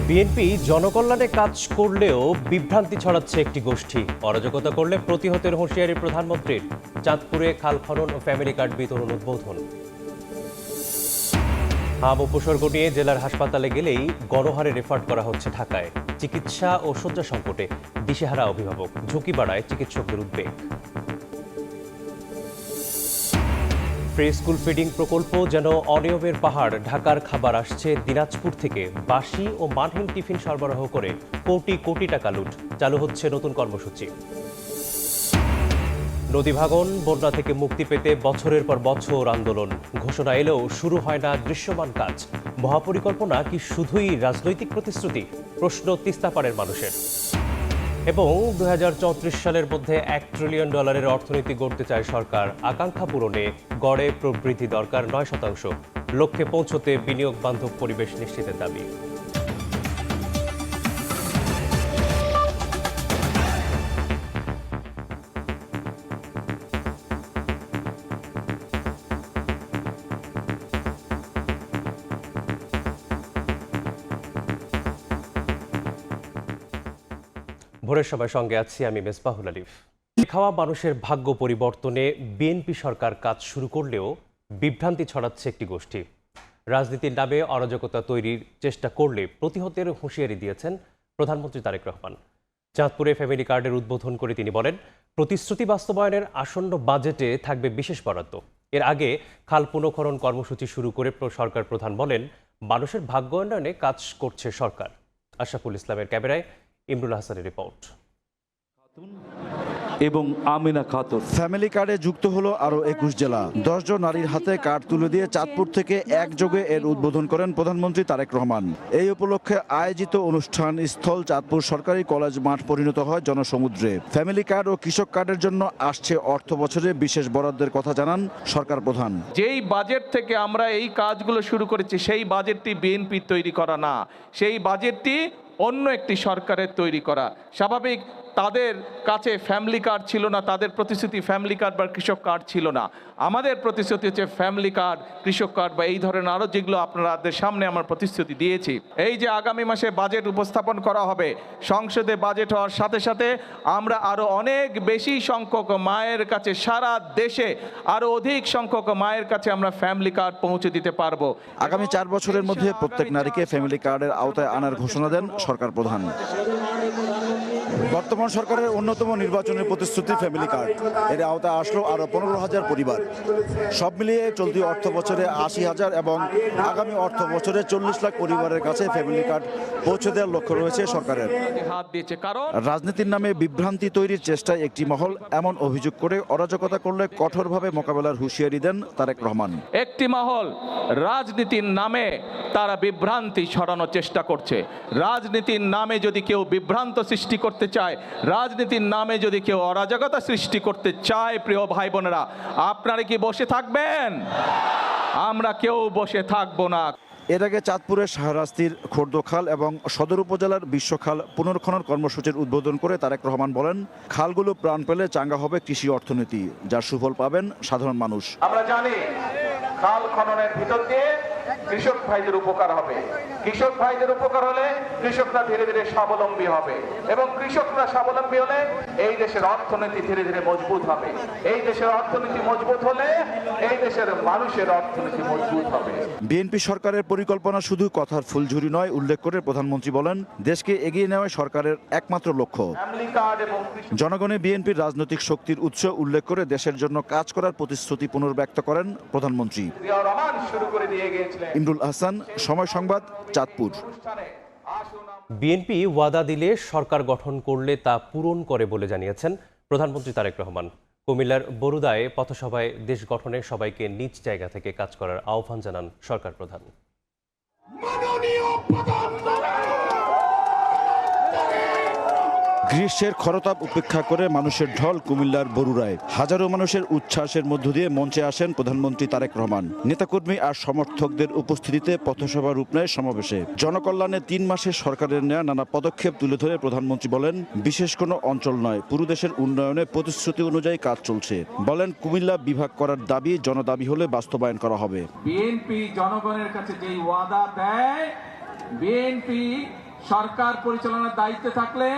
BNP জনকল্যাণে কাজ করলেও বিভ্রান্তি ছড়াচ্ছে একটি গোষ্ঠী। অরাজকতা করলে প্রতিহতের হুঁশিয়ারি প্রধানমন্ত্রীর। চাঁদপুরে খাল খনন ও ফ্যামিলি কার্ড বিতরণ উদ্বোধন। হাম উপসর্গ নিয়ে জেলার হাসপাতালে গেলেই গণহারে রেফার করা হচ্ছে ঢাকায়। চিকিৎসা ও শয্যা সংকটে দিশেহারা অভিভাবক, ঝুঁকি বাড়ায় চিকিৎসকদের উদ্বেগ। ফ্রি স্কুল ফিডিং প্রকল্প যেন অনিয়মের পাহাড়। ঢাকার খাবার আসছে দিনাজপুর থেকে। বাসি ও মানহীন টিফিন সরবরাহ করে কোটি কোটি টাকা লুট। চালু হচ্ছে নতুন কর্মসূচি। নদী ভাঙন, বন্যা থেকে মুক্তি পেতে বছরের পর বছর আন্দোলন। ঘোষণা এলেও শুরু হয় না দৃশ্যমান কাজ। মহাপরিকল্পনা কি শুধুই রাজনৈতিক প্রতিশ্রুতি? প্রশ্ন তিস্তাপাড়ের মানুষের। এবং 2034 সালের মধ্যে $1 ট্রিলিয়ন অর্থনীতি গড়তে চায় সরকার। আকাঙ্ক্ষা পূরণে গড়ে প্রবৃদ্ধি দরকার 9%। লক্ষ্যে পৌঁছতে বিনিয়োগ বান্ধব পরিবেশ নিশ্চিতের দাবি। ভোরের সময় সঙ্গে আছি আমি মেসবাহুল আলিফ। খাওয়া মানুষের ভাগ্য পরিবর্তনে বিএনপি সরকার কাজ শুরু করলেও বিভ্রান্তি ছড়াচ্ছে একটি গোষ্ঠী। রাজনীতির নামে অরাজকতা তৈরির চেষ্টা করলে প্রতিহতের হুঁশিয়ারি দিয়েছেন প্রধানমন্ত্রী তারেক রহমান। চাঁদপুরে ফ্যামিলি কার্ডের উদ্বোধন করে তিনি বলেন, প্রতিশ্রুতি বাস্তবায়নের আসন্ন বাজেটে থাকবে বিশেষ বরাদ্দ। এর আগে খাল পুনঃখনন কর্মসূচি শুরু করে সরকার প্রধান বলেন, মানুষের ভাগ্য উন্নয়নে কাজ করছে সরকার। আশরাফুল ইসলামের ক্যামেরায় ইমরুল হাসানের রিপোর্ট। এবং আমিনা খাতুন ফ্যামিলি কার্ডে যুক্ত হলো আরও 21 জেলা। 10 জন নারীর হাতে কার্ড তুলে দিয়ে চাঁদপুর থেকে একযোগে এর উদ্বোধন করেন প্রধানমন্ত্রী তারেক রহমান। এই উপলক্ষে আয়োজিত অনুষ্ঠান স্থল চাঁদপুর সরকারি কলেজ মাঠ পরিণত হয় জনসমুদ্রে। ফ্যামিলি কার্ড ও কৃষক কার্ডের জন্য আসছে অর্থ বছরে বিশেষ বরাদ্দের কথা জানান সরকার প্রধান। যেই বাজেট থেকে আমরা এই কাজগুলো শুরু করেছি সেই বাজেটটি বিএনপি তৈরি করা না, সেই বাজেটটি অন্য একটি সরকারের তৈরি করা। স্বাভাবিক, তাদের কাছে ফ্যামিলি কার্ড ছিল না, তাদের প্রতিশ্রুতি ফ্যামিলি কার্ড বা কৃষক কার্ড ছিল না। আমাদের প্রতিশ্রুতি হচ্ছে ফ্যামিলি কার্ড, কৃষক কার্ড বা এই ধরনের আরও যেগুলো আপনাদের সামনে আমার প্রতিশ্রুতি দিয়েছি। এই যে আগামী মাসে বাজেট উপস্থাপন করা হবে, সংসদে বাজেট হওয়ার সাথে সাথে আমরা আরও অনেক বেশি সংখ্যক মায়ের কাছে, সারা দেশে আরও অধিক সংখ্যক মায়ের কাছে আমরা ফ্যামিলি কার্ড পৌঁছে দিতে পারবো। আগামী 4 বছরের মধ্যে প্রত্যেক নারীকে ফ্যামিলি কার্ডের আওতায় আনার ঘোষণা দেন সরকার প্রধান। বর্তমান সরকারের অন্যতম নির্বাচনের প্রতিশ্রুতি ফ্যামিলি কার্ড। এর আওতায় আসলো আরও 15,000 পরিবার। সব মিলিয়ে চলতি অর্থ বছরে 80,000 এবং আগামী অর্থ বছরে 40 লাখ পরিবারের কাছে ফ্যামিলি কার্ড পৌঁছে দেওয়ার লক্ষ্য রয়েছে সরকারের। রাজনীতির নামে বিভ্রান্তি তৈরির চেষ্টায় একটি মহল এমন অভিযোগ করে অরাজকতা করলে কঠোরভাবে মোকাবেলার হুঁশিয়ারি দেন তারেক রহমান। একটি মহল রাজনীতির নামে তারা বিভ্রান্তি ছড়ানোর চেষ্টা করছে। রাজনীতির নামে যদি কেউ বিভ্রান্ত সৃষ্টি করতে চায়, রাজনীতির নামে যদি কেউ অরাজকতা সৃষ্টি করতে চায়, প্রিয় ভাই বোনেরা, আপনারা কি বসে থাকবেন? আমরা কেউ বসে থাকবো না। এর আগে চাঁদপুরের শাহরাস্তির খোর্দখাল এবং সদর উপজেলার বিশ্বখাল পুনর্খনন কর্মসূচির উদ্বোধন করে তারেক রহমান বলেন, খালগুলো প্রাণ পেলে চাঙ্গা হবে কৃষি অর্থনীতি, যার সুফল পাবেন সাধারণ মানুষ। আমরা জানি খাল খননের ভিতর দিয়ে কৃষক ভাইদের উপকার হবে। কৃষক ভাইদের উপকার হলে কৃষকরা ধীরে ধীরে স্বাবলম্বী হবে, এবং কৃষকরা স্বাবলম্বী হলে এই দেশের অর্থনীতি ধীরে ধীরে মজবুত হবে। এই দেশের অর্থনীতি মজবুত হলে এই দেশের মানুষের অর্থনীতি মজবুত হবে। বিএনপি সরকারের পরিকল্পনা শুধু কথার ফুলঝুরি নয় উল্লেখ করে প্রধানমন্ত্রী বলেন, দেশকে এগিয়ে নেওয়া সরকারের একমাত্র লক্ষ্য। জনগণে বিএনপির রাজনৈতিক শক্তির উৎস উল্লেখ করে দেশের জন্য কাজ করার প্রতিশ্রুতি পুনর্ব্যক্ত করেন প্রধানমন্ত্রী। ইমরুল হাসান, সময় সংবাদ, চাঁদপুর। বিএনপি ওয়াদা দিলে সরকার গঠন করলে তা পূরণ করে বলে জানিয়েছেন প্রধানমন্ত্রী তারেক রহমান। কুমিল্লার বরুদায় পথসভায় দেশ গঠনে সবাইকে নিজ জায়গা থেকে কাজ করার আহ্বান জানান সরকার প্রধান। গ্রীষ্মের খরতাপ উপেক্ষা করে মানুষের ঢল কুমিল্লার বরুড়ায়। হাজারো মানুষের উচ্ছ্বাসের মধ্য দিয়ে মঞ্চে আসেন প্রধানমন্ত্রী তারেক রহমান। নেতাকর্মী আর সমর্থকদের উপস্থিতিতে পথসভা রূপ নেয় সমাবেশে। জনকল্যাণে 3 মাসে সরকারের নেয়া নানা পদক্ষেপ তুলে ধরে প্রধানমন্ত্রী বলেন, বিশেষ কোনো অঞ্চল নয়, পুরো দেশের উন্নয়নে প্রতিশ্রুতি অনুযায়ী কাজ চলছে। বলেন, কুমিল্লা বিভাগ করার দাবি জনদাবি হলে বাস্তবায়ন করা হবে। বিএনপি জনগণের কাছে যেই ওয়াদা দেয়, বিএনপি সরকার পরিচালনার দায়িত্বে থাকলে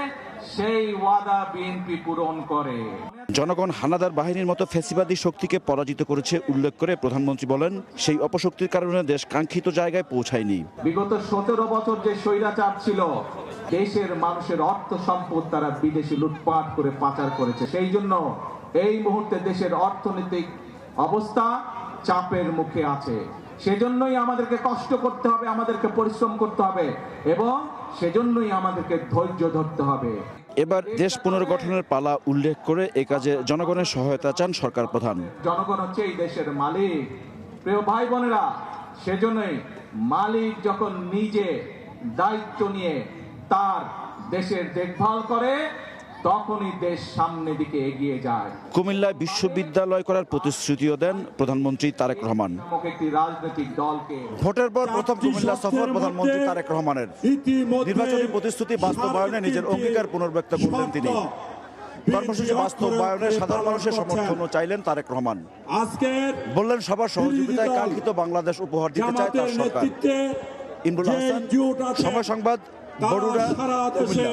সেই ওয়াদা বিএনপি পূরণ করে। জনগণ হানাদার বাহিনীর মতো ফ্যাসিবাদী শক্তিকে পরাজিত করেছে উল্লেখ করে প্রধানমন্ত্রী বলেন, সেই অপশক্তির কারণে দেশ কাঙ্ক্ষিত জায়গায় পৌঁছায়নি। বিগত 17 বছর যে স্বৈরাচার ছিল, দেশের মানুষের অর্থ সম্পদ তারা বিদেশে লুটপাট করে পাচার করেছে। সেই জন্য এই মুহূর্তে দেশের অর্থনৈতিক অবস্থা চাপের মুখে আছে। সেজন্যই আমাদেরকে কষ্ট করতে হবে, আমাদেরকে পরিশ্রম করতে হবে এবং সেজন্যই আমাদেরকে ধৈর্য ধরতে হবে। এবার দেশ পুনর্গঠনের পালা উল্লেখ করে এ কাজে জনগণের সহায়তা চান সরকার প্রধান। জনগণ হচ্ছে এই দেশের মালিক, প্রিয় ভাই বোনেরা। সেজন্যই মালিক যখন নিজে দায়িত্ব নিয়ে তার দেশের দেখভাল করে, তখনই দেশ সামনের দিকে এগিয়ে যায়। কুমিল্লায় বিশ্ববিদ্যালয় করার প্রতিশ্রুতিও দেন প্রধানমন্ত্রী তারেক রহমান। একটি রাজনৈতিক দলকে ভোটের পর প্রথম কুমিল্লা সফর প্রধানমন্ত্রী তারেক রহমানের। নির্বাচনী প্রতিশ্রুতি বাস্তবায়নে নিজের অঙ্গীকার পুনর্ব্যক্ত করলেন তিনি। কর্মসূচি বাস্তবায়নে সাধারণ মানুষের সমর্থনও চাইলেন তারেক রহমান। বললেন, সবার সহযোগিতায় কাঙ্ক্ষিত বাংলাদেশ উপহার দিতে চায় তার সরকার। ইমরুল হাসান, সময় সংবাদ, বরুড়া, কুমিল্লা।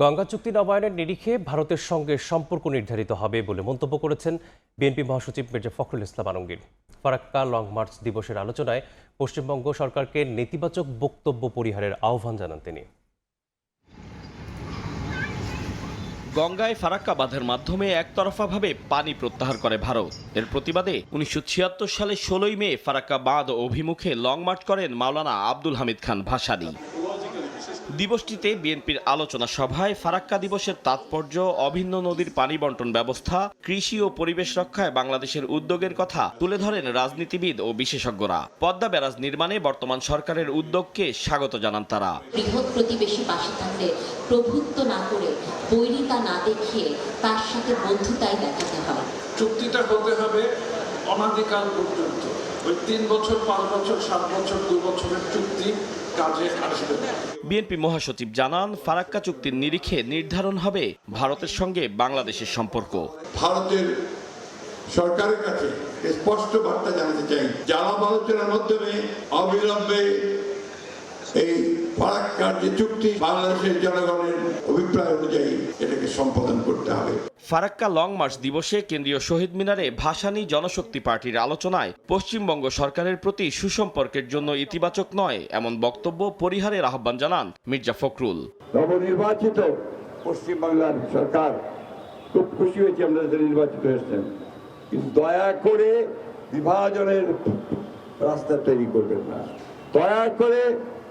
গঙ্গা চুক্তি নবায়নের নিরিখে ভারতের সঙ্গে সম্পর্ক নির্ধারিত হবে বলে মন্তব্য করেছেন বিএনপি মহাসচিব মির্জা ফখরুল ইসলাম আলমগীর। ফারাক্কা লং মার্চ দিবসের আলোচনায় পশ্চিমবঙ্গ সরকারকে নেতিবাচক বক্তব্য পরিহারের আহ্বান জানান তিনি। গঙ্গায় ফারাক্কা বাঁধের মাধ্যমে একতরফাভাবে পানি প্রত্যাহার করে ভারত। এর প্রতিবাদে 1976 সালে 16 মে ফারাক্কা বাঁধ অভিমুখে লং মার্চ করেন মাওলানা আব্দুল হামিদ খান ভাসানী। দিবসটিতে বিএনপির আলোচনা সভায় ফারাক্কা দিবসের তাৎপর্য, অভিন্ন নদীর পানি বন্টন ব্যবস্থা, কৃষি ও পরিবেশ রক্ষায় বাংলাদেশের উদ্যোগের কথা তুলে ধরেন রাজনীতিবিদ ও বিশেষজ্ঞরা। পদ্মা ব্যারাজ নির্মাণে বর্তমান সরকারের উদ্যোগকে স্বাগত জানান তারা। বৃহৎ প্রতিবেশী পাশে থাকলে প্রভুত্ব না করে, বৈরিতা না দেখিয়ে তার সাথে বন্ধুতাই দেখাতে হয়। চুক্তিটা হতে হবে অনাদিকাল পর্যন্ত। ওই 3 বছর, 5 বছর, 7 বছর, 2 বছরের চুক্তি কাজে আসবে না। বিএনপি মহাসচিব জানান, ফারাক্কা চুক্তির নিরিখে নির্ধারণ হবে ভারতের সঙ্গে বাংলাদেশের সম্পর্ক। ভারতের সরকারের কাছে স্পষ্ট বার্তা জানাতে চাই, আলাপ আলোচনার মাধ্যমে অবিলম্বে এই ফারাক্কার যে চুক্তি, বাংলাদেশের জনগণের অভিপ্রায় অনুযায়ী এটাকে সম্পাদন করতে হবে। ফারাক্কা লং মার্চ দিবসে কেন্দ্রীয় শহীদ মিনারে ভাসানী জনশক্তি পার্টির আলোচনায় পশ্চিমবঙ্গ সরকারের প্রতি সুসম্পর্কের জন্য ইতিবাচক নয় এমন বক্তব্য পরিহারের আহ্বান জানান মির্জা ফখরুল। নবনির্বাচিত পশ্চিমবাংলার সরকার খুব খুশি হয়েছে আপনাদের নির্বাচিত হয়েছেন, কিন্তু দয়া করে বিভাজনের রাস্তা তৈরি করবেন না। দয়া করে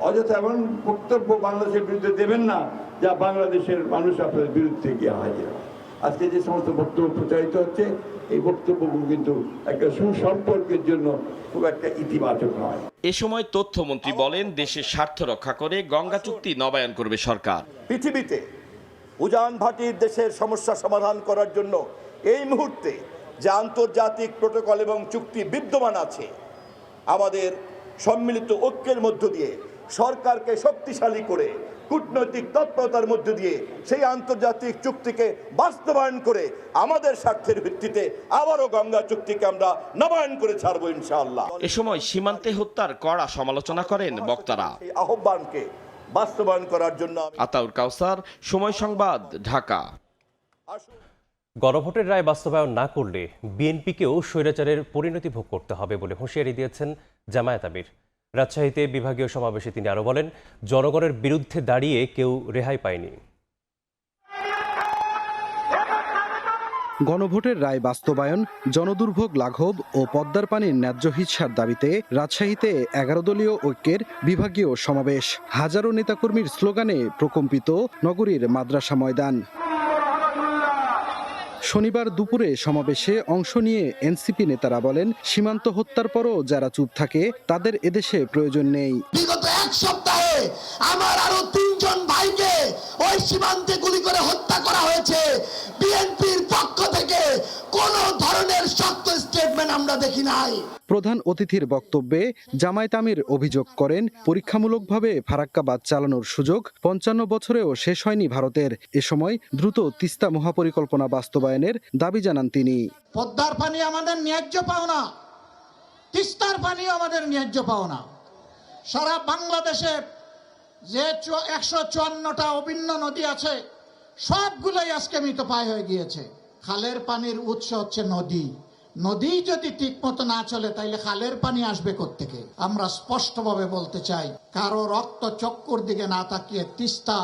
অযথা এমন বক্তব্য বাংলাদেশের বিরুদ্ধে দেবেন না যা বাংলাদেশের মানুষ আপনাদের বিরুদ্ধে গিয়ে হাজির হয়। আজকে যে সমস্ত বক্তব্য প্রচারিত হচ্ছে, এই বক্তব্যগুলো কিন্তু একটা সুসম্পর্কের জন্য খুব একটা ইতিবাচক নয়। এ সময় তথ্যমন্ত্রী বলেন, দেশের স্বার্থ রক্ষা করে গঙ্গা চুক্তি নবায়ন করবে সরকার। পৃথিবীতে উজান ভাটির দেশের সমস্যা সমাধান করার জন্য এই মুহূর্তে যে আন্তর্জাতিক প্রটোকল এবং চুক্তি বিদ্যমান আছে, আমাদের সম্মিলিত ঐক্যের মধ্য দিয়ে সরকারকে শক্তিশালী করে কূটনৈতিক তৎপরতার মধ্য দিয়ে সেই আন্তর্জাতিক চুক্তিকে বাস্তবায়ন করে আমাদের স্বার্থের ভিত্তিতে আবারও গঙ্গা চুক্তিকে আমরা নবায়ন করে ছাড়বো ইনশাআল্লাহ। এ সময় সীমান্তে হত্যার কড়া সমালোচনা করেন বক্তারা। এই আহ্বানকে বাস্তবায়ন করার জন্য আতাউর কাউসার, সময় সংবাদ, ঢাকা। গণভোটের রায় বাস্তবায়ন না করলে বিএনপিকেও স্বৈরাচারের পরিণতি ভোগ করতে হবে বলে হুঁশিয়ারি দিয়েছেন জামায়াত আমির। রাজশাহীতে বিভাগীয় সমাবেশে তিনি আরও বলেন, জনগণের বিরুদ্ধে দাঁড়িয়ে কেউ রেহাই পায়নি। গণভোটের রায় বাস্তবায়ন, জনদুর্ভোগ লাঘব ও পদ্মার পানির ন্যায্য হিস্যার দাবিতে রাজশাহীতে 11 দলীয় ঐক্যের বিভাগীয় সমাবেশ। হাজারো নেতাকর্মীর স্লোগানে প্রকম্পিত নগরীর মাদ্রাসা ময়দান। শনিবার দুপুরে সমাবেশে অংশ নিয়ে এনসিপি নেতারা বলেন, সীমান্ত হত্যার পরও যারা চুপ থাকে তাদের এদেশে প্রয়োজন নেই। বিগত 1 সপ্তাহে আমার আরো 3 জন ভাইকে ওই সীমান্তে গুলি করে হত্যা করা হয়েছে। বিএনপির পক্ষ থেকে কোনো ধরনের শক্ত স্টেটমেন্ট আমরা দেখি নাই। প্রধান অতিথির বক্তব্যে জামায়াত আমির অভিযোগ করেন, পরীক্ষামূলকভাবে ফারাক্কা বাঁধ চালানোর সুযোগ 55 বছরেও শেষ হয়নি ভারতের। এ সময় দ্রুত তিস্তা মহাপরিকল্পনা বাস্তবায়নের দাবি জানান তিনি। পদ্মার পানি আমাদের ন্যায্য পাওনা, তিস্তার পানি আমাদের ন্যায্য পাওনা। সারা বাংলাদেশে যে 154টা অভিন্ন নদী আছে সবগুলোই আজকে মৃতপ্রায় হয়ে গিয়েছে। খালের পানির উৎস হচ্ছে নদী। নদী যদি ঠিক মতো না চলে তাইলে খালের পানি আসবে কোত্থেকে? আমরা স্পষ্টভাবে বলতে চাই, কারো রক্ত চক্কর দিকে না তাকিয়ে তিস্তা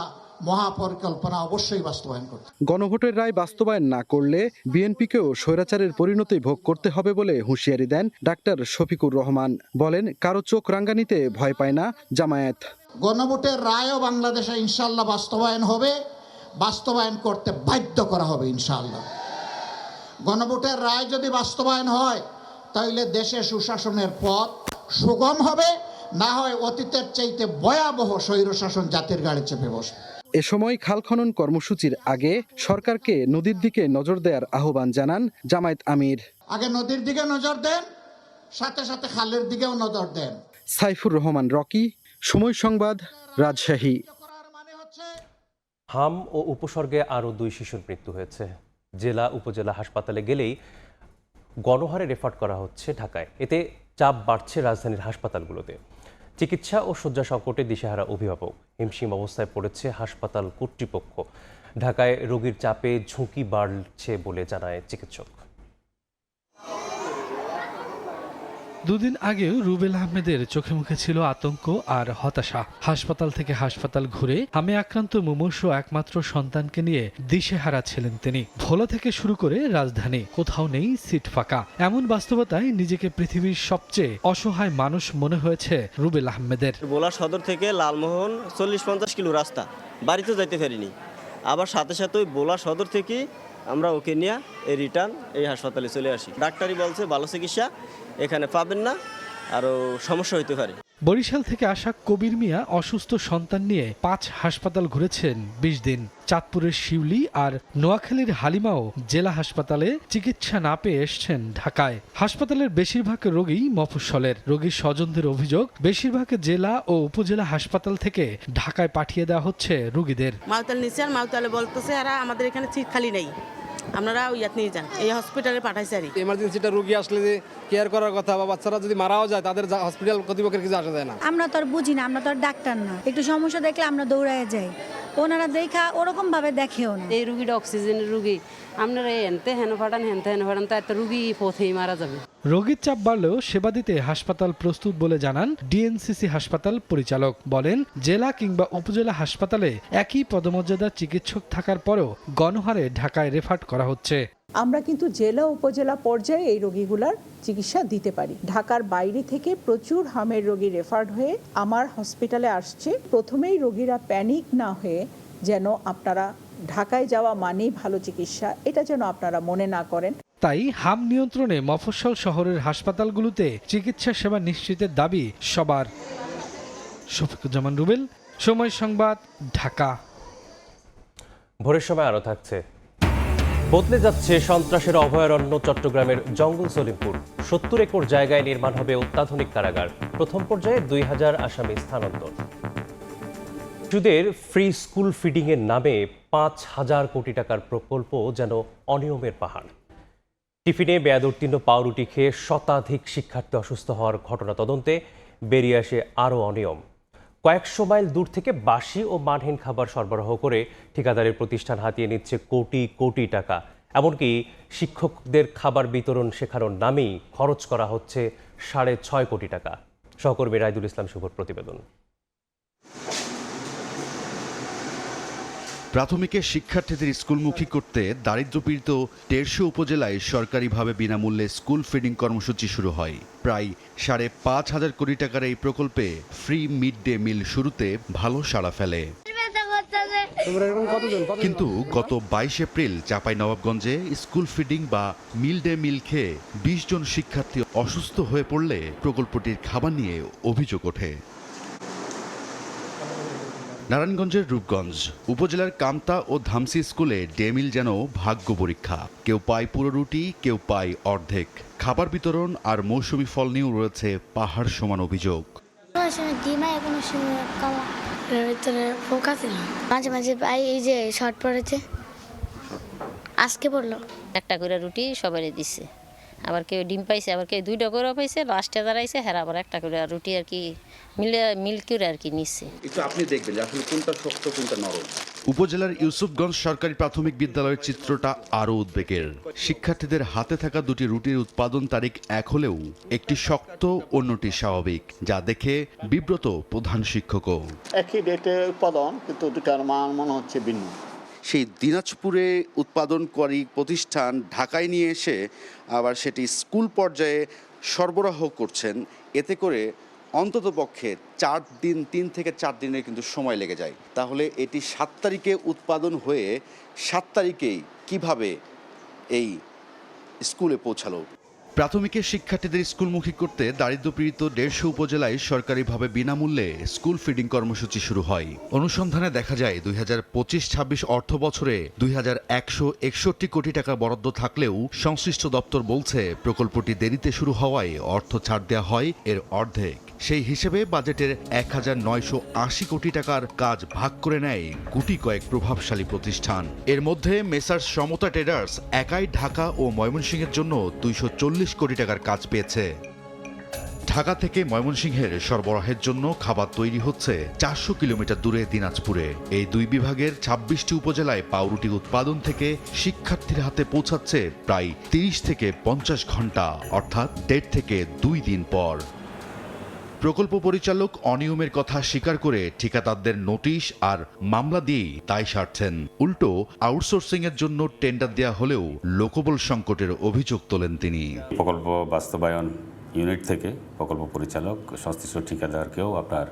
মহাপরিকল্পনা অবশ্যই বাস্তবায়ন করতে। গণভোটের রায় বাস্তবায়ন না করলে বিএনপিকেও স্বৈরাচারের পরিণতি ভোগ করতে হবে বলে হুঁশিয়ারি দেন ডাক্তার শফিকুর রহমান। বলেন, কারো চোখ রাঙ্গানিতে ভয় পায় না জামায়াত। গণভোটের রায়ও বাংলাদেশে ইনশাআল্লাহ বাস্তবায়ন হবে, বাস্তবায়ন করতে বাধ্য করা হবে ইনশাআল্লাহ। গণভোটের রায় যদি বাস্তবায়ন হয় তাহলে দেশে সুশাসনের পথ সুগম হবে, না হয় অতীতের চাইতে ভয়াবহ স্বৈরশাসন জাতির গাড়ি চেপে বসবে। এ সময় খাল খনন কর্মসূচির আগে সরকারকে নদীর দিকে নজর দেওয়ার আহ্বান জানান জামায়াত আমির। আগে নদীর দিকে নজর দেন, সাথে সাথে খালের দিকেও নজর দেন। সাইফুর রহমান রকি, সময় সংবাদ, রাজশাহী। হাম ও উপসর্গে আরও 2 শিশুর মৃত্যু হয়েছে। জেলা উপজেলা হাসপাতালে গেলেই গণহারে রেফার করা হচ্ছে ঢাকায়। এতে চাপ বাড়ছে রাজধানীর হাসপাতালগুলোতে। চিকিৎসা ও শয্যা সংকটে দিশেহারা অভিভাবক, হিমশিম অবস্থায় পড়েছে হাসপাতাল কর্তৃপক্ষ। ঢাকায় রোগীর চাপে ঝুঁকি বাড়ছে বলে জানায় চিকিৎসক। দুদিন আগেও রুবেল আহমেদের চোখে মুখে ছিল আতঙ্ক আর হতাশা। হাসপাতাল থেকে হাসপাতাল ঘুরে হামে আক্রান্ত মুমূর্ষু একমাত্র সন্তানকে নিয়ে দিশেহারা ছিলেন তিনি। ভোলা থেকে শুরু করে রাজধানী, কোথাও নেই সিট ফাঁকা। এমন বাস্তবতায় নিজেকে পৃথিবীর সবচেয়ে অসহায় মানুষ মনে হয়েছে রুবেল আহমেদের। ভোলা সদর থেকে লালমোহন 40-50 কিলো রাস্তা, বাড়িতে যাইতে পারিনি। আবার সাথে সাথে ওই ভোলা সদর থেকে আমরা ওকে নিয়ে এই রিটার্ন এই হাসপাতালে চলে আসি। ডাক্তারই বলছে ভালো চিকিৎসা এখানে পাবেন না, আরও সমস্যা হইতে পারে। বরিশাল থেকে আসা কবির মিয়া অসুস্থ সন্তান নিয়ে 5 হাসপাতাল ঘুরেছেন 20 দিন। চাঁদপুরের শিউলি আর নোয়াখালীর হালিমাও জেলা হাসপাতালে চিকিৎসা না পেয়ে এসছেন ঢাকায়। হাসপাতালের বেশিরভাগ রোগী মফস্বলের। রোগীর স্বজনদের অভিযোগ, বেশিরভাগ জেলা ও উপজেলা হাসপাতাল থেকে ঢাকায় পাঠিয়ে দেওয়া হচ্ছে রোগীদের। মাউতাল নিচে আর মাউতালে বলতেছে এরা আমাদের এখানে সিট খালি নেই, আপনারা ইয়াত নিয়ে যান, এই হসপিটালে পাঠাইছে। আর এমার্জেন্সিটা রোগী আসলে যে কেয়ার করার কথা বা বাচ্চারা যদি মারাও যায় তাদের হসপিটাল কর্তৃপক্ষের কিছু আসা যায় না। আমরা তো আর বুঝি না, আমরা তো আর ডাক্তার না। একটু সমস্যা দেখলে আমরা দৌড়ায় যাই, ওনারা দেখা ওরকম ভাবে দেখেও না। এই রুগীটা অক্সিজেনের রুগী, আপনারা হেনতে হেন ফাটান তো এত রুগী পথেই মারা যাবে। রোগীর চাপ বাড়লেও সেবা দিতে হাসপাতাল প্রস্তুত বলে জানান ডিএনসিসি হাসপাতাল পরিচালক। বলেন, জেলা কিংবা উপজেলা হাসপাতালে একই পদমর্যাদার চিকিৎসক থাকার পরেও গণহারে ঢাকায় রেফার করা হচ্ছে। আমরা কিন্তু জেলা উপজেলা পর্যায়ে এই রোগীগুলার চিকিৎসা দিতে পারি। ঢাকার বাইরে থেকে প্রচুর হামের রোগী রেফার্ড হয়ে আমার হসপিটালে আসছে। প্রথমেই রোগীরা প্যানিক না হয়ে যেন আপনারা ঢাকায় যাওয়া মানেই ভালো চিকিৎসা, এটা যেন আপনারা মনে না করেন। তাই হাম নিয়ন্ত্রণে মফস্বল শহরের হাসপাতালগুলোতে চিকিৎসা সেবা নিশ্চিতের দাবি সবার। শফিকুজ্জামান রুবেল, সময় সংবাদ, ঢাকা। ভোরের সময় আরও থাকছে। বদলে যাচ্ছে সন্ত্রাসের অভয়ারণ্য চট্টগ্রামের জঙ্গল সলিমপুর। 70 একর জায়গায় নির্মাণ হবে অত্যাধুনিক কারাগার। প্রথম পর্যায়ে 2000 আসামি স্থানান্তর। শিশুদের ফ্রি স্কুল ফিডিং এর নামে 5000 কোটি টাকার প্রকল্প যেন অনিয়মের পাহাড়। টিফিনে বেয়াদুর্তীর্ণ পাউরুটি খেয়ে শতাধিক শিক্ষার্থী অসুস্থ হওয়ার ঘটনা তদন্তে বেরিয়ে আসে আরও অনিয়ম। কয়েকশো মাইল দূর থেকে বাসি ও মানহীন খাবার সরবরাহ করে ঠিকাদারের প্রতিষ্ঠান হাতিয়ে নিচ্ছে কোটি কোটি টাকা। এমনকি শিক্ষকদের খাবার বিতরণ শেখানোর নামেই খরচ করা হচ্ছে 6.5 কোটি টাকা। সহকর্মী রাইদুল ইসলাম শুভর প্রতিবেদন। প্রাথমিকের শিক্ষার্থীদের স্কুলমুখী করতে দারিদ্র্যপীড়িত টেরসো উপজেলায় সরকারিভাবে বিনামূল্যে স্কুল ফিডিং কর্মসূচি শুরু হয়। প্রায় 5.5 কোটি টাকার এই প্রকল্পে ফ্রি মিড ডে মিল শুরুতে ভালো সাড়া ফেলে। কিন্তু গত 22 এপ্রিল চাঁপাইনবাবগঞ্জে স্কুল ফিডিং বা মিল ডে মিল খেয়ে 20 জন শিক্ষার্থী অসুস্থ হয়ে পড়লে প্রকল্পটির খাবার নিয়ে অভিযোগ ওঠে। নারায়ণগঞ্জের রূপগঞ্জ উপজেলার কামতা ও ধামসি স্কুলে ডে মিল যেন ভাগ্য পরীক্ষা। কেউ পায় পুরো রুটি, কেউ পায় অর্ধেক। খাবার বিতরণ আর মৌসুমি ফল নিয়েও রয়েছে পাহাড় সমান অভিযোগ। মাঝে মাঝে পাই, এই যে শর্ট পড়েছে, আজকে পড়লো একটা করে রুটি সবাই দিচ্ছে, আবার কেউ ডিম পাইছে, আবার কেউ 2টা করে পাইছে, লাস্টে দাঁড়াইছে হ্যাঁ আবার একটা করে রুটি আর কি মিল করে আর কি নিচ্ছে। একটু আপনি দেখবেন যে আসলে কোনটা শক্ত কোনটা নরম। উপজেলার ইউসুফগঞ্জ সরকারি প্রাথমিক বিদ্যালয়ের চিত্রটা আরও উদ্বেগের। শিক্ষার্থীদের হাতে থাকা দুটি রুটির উৎপাদন তারিখ এক হলেও একটি শক্ত, অন্যটি স্বাভাবিক, যা দেখে বিব্রত প্রধান শিক্ষকও। একই ডেটে উৎপাদন, কিন্তু দুটার মান মনে হচ্ছে ভিন্ন। সেই দিনাজপুরে উৎপাদনকারী প্রতিষ্ঠান ঢাকায় নিয়ে এসে আবার সেটি স্কুল পর্যায়ে সরবরাহ করছেন, এতে করে অন্ততপক্ষে 3 থেকে 4 দিনের কিন্তু সময় লেগে যায়। তাহলে এটি 7 তারিখে উৎপাদন হয়ে 7 তারিখেই কিভাবে এই স্কুলে পৌঁছালো? প্রাথমিকের শিক্ষার্থীদের স্কুলমুখী করতে দারিদ্র্যপীড়িত 150 উপজেলায় সরকারিভাবে বিনামূল্যে স্কুল ফিডিং কর্মসূচি শুরু হয়। অনুসন্ধানে দেখা যায় 2025-26 অর্থ বছরে 2161 কোটি টাকা বরাদ্দ থাকলেও সংশ্লিষ্ট দপ্তর বলছে প্রকল্পটি দেরিতে শুরু হওয়ায় অর্থ ছাড় দেওয়া হয় এর অর্ধেক। সেই হিসেবে বাজেটের 1980 কোটি টাকার কাজ ভাগ করে নেয় গুটি কয়েক প্রভাবশালী প্রতিষ্ঠান। এর মধ্যে মেসার্স সমতা ট্রেডার্স একাই ঢাকা ও ময়মনসিংহের জন্য 240 কোটি টাকার কাজ পেয়েছে। ঢাকা থেকে ময়মনসিংহের সরবরাহের জন্য খাবার তৈরি হচ্ছে 400 কিলোমিটার দূরে দিনাজপুরে। এই দুই বিভাগের 26টি উপজেলায় পাউরুটি উৎপাদন থেকে শিক্ষার্থীর হাতে পৌঁছাচ্ছে প্রায় 30 থেকে 50 ঘন্টা, অর্থাৎ 1.5 থেকে 2 দিন পর। প্রকল্প পরিচালক অনিয়মের কথা স্বীকার করে ঠিকাদারদের নোটিশ আর মামলা দিয়েই দায় সারছেন। উল্টো আউটসোর্সিং এর জন্য টেন্ডার দেয়া হলেও লোকবল সংকটের অভিযোগ তোলেন তিনি। প্রকল্প বাস্তবায়ন ইউনিট থেকে প্রকল্প পরিচালক সংশ্লিষ্ট ঠিকাদারকেও আপনার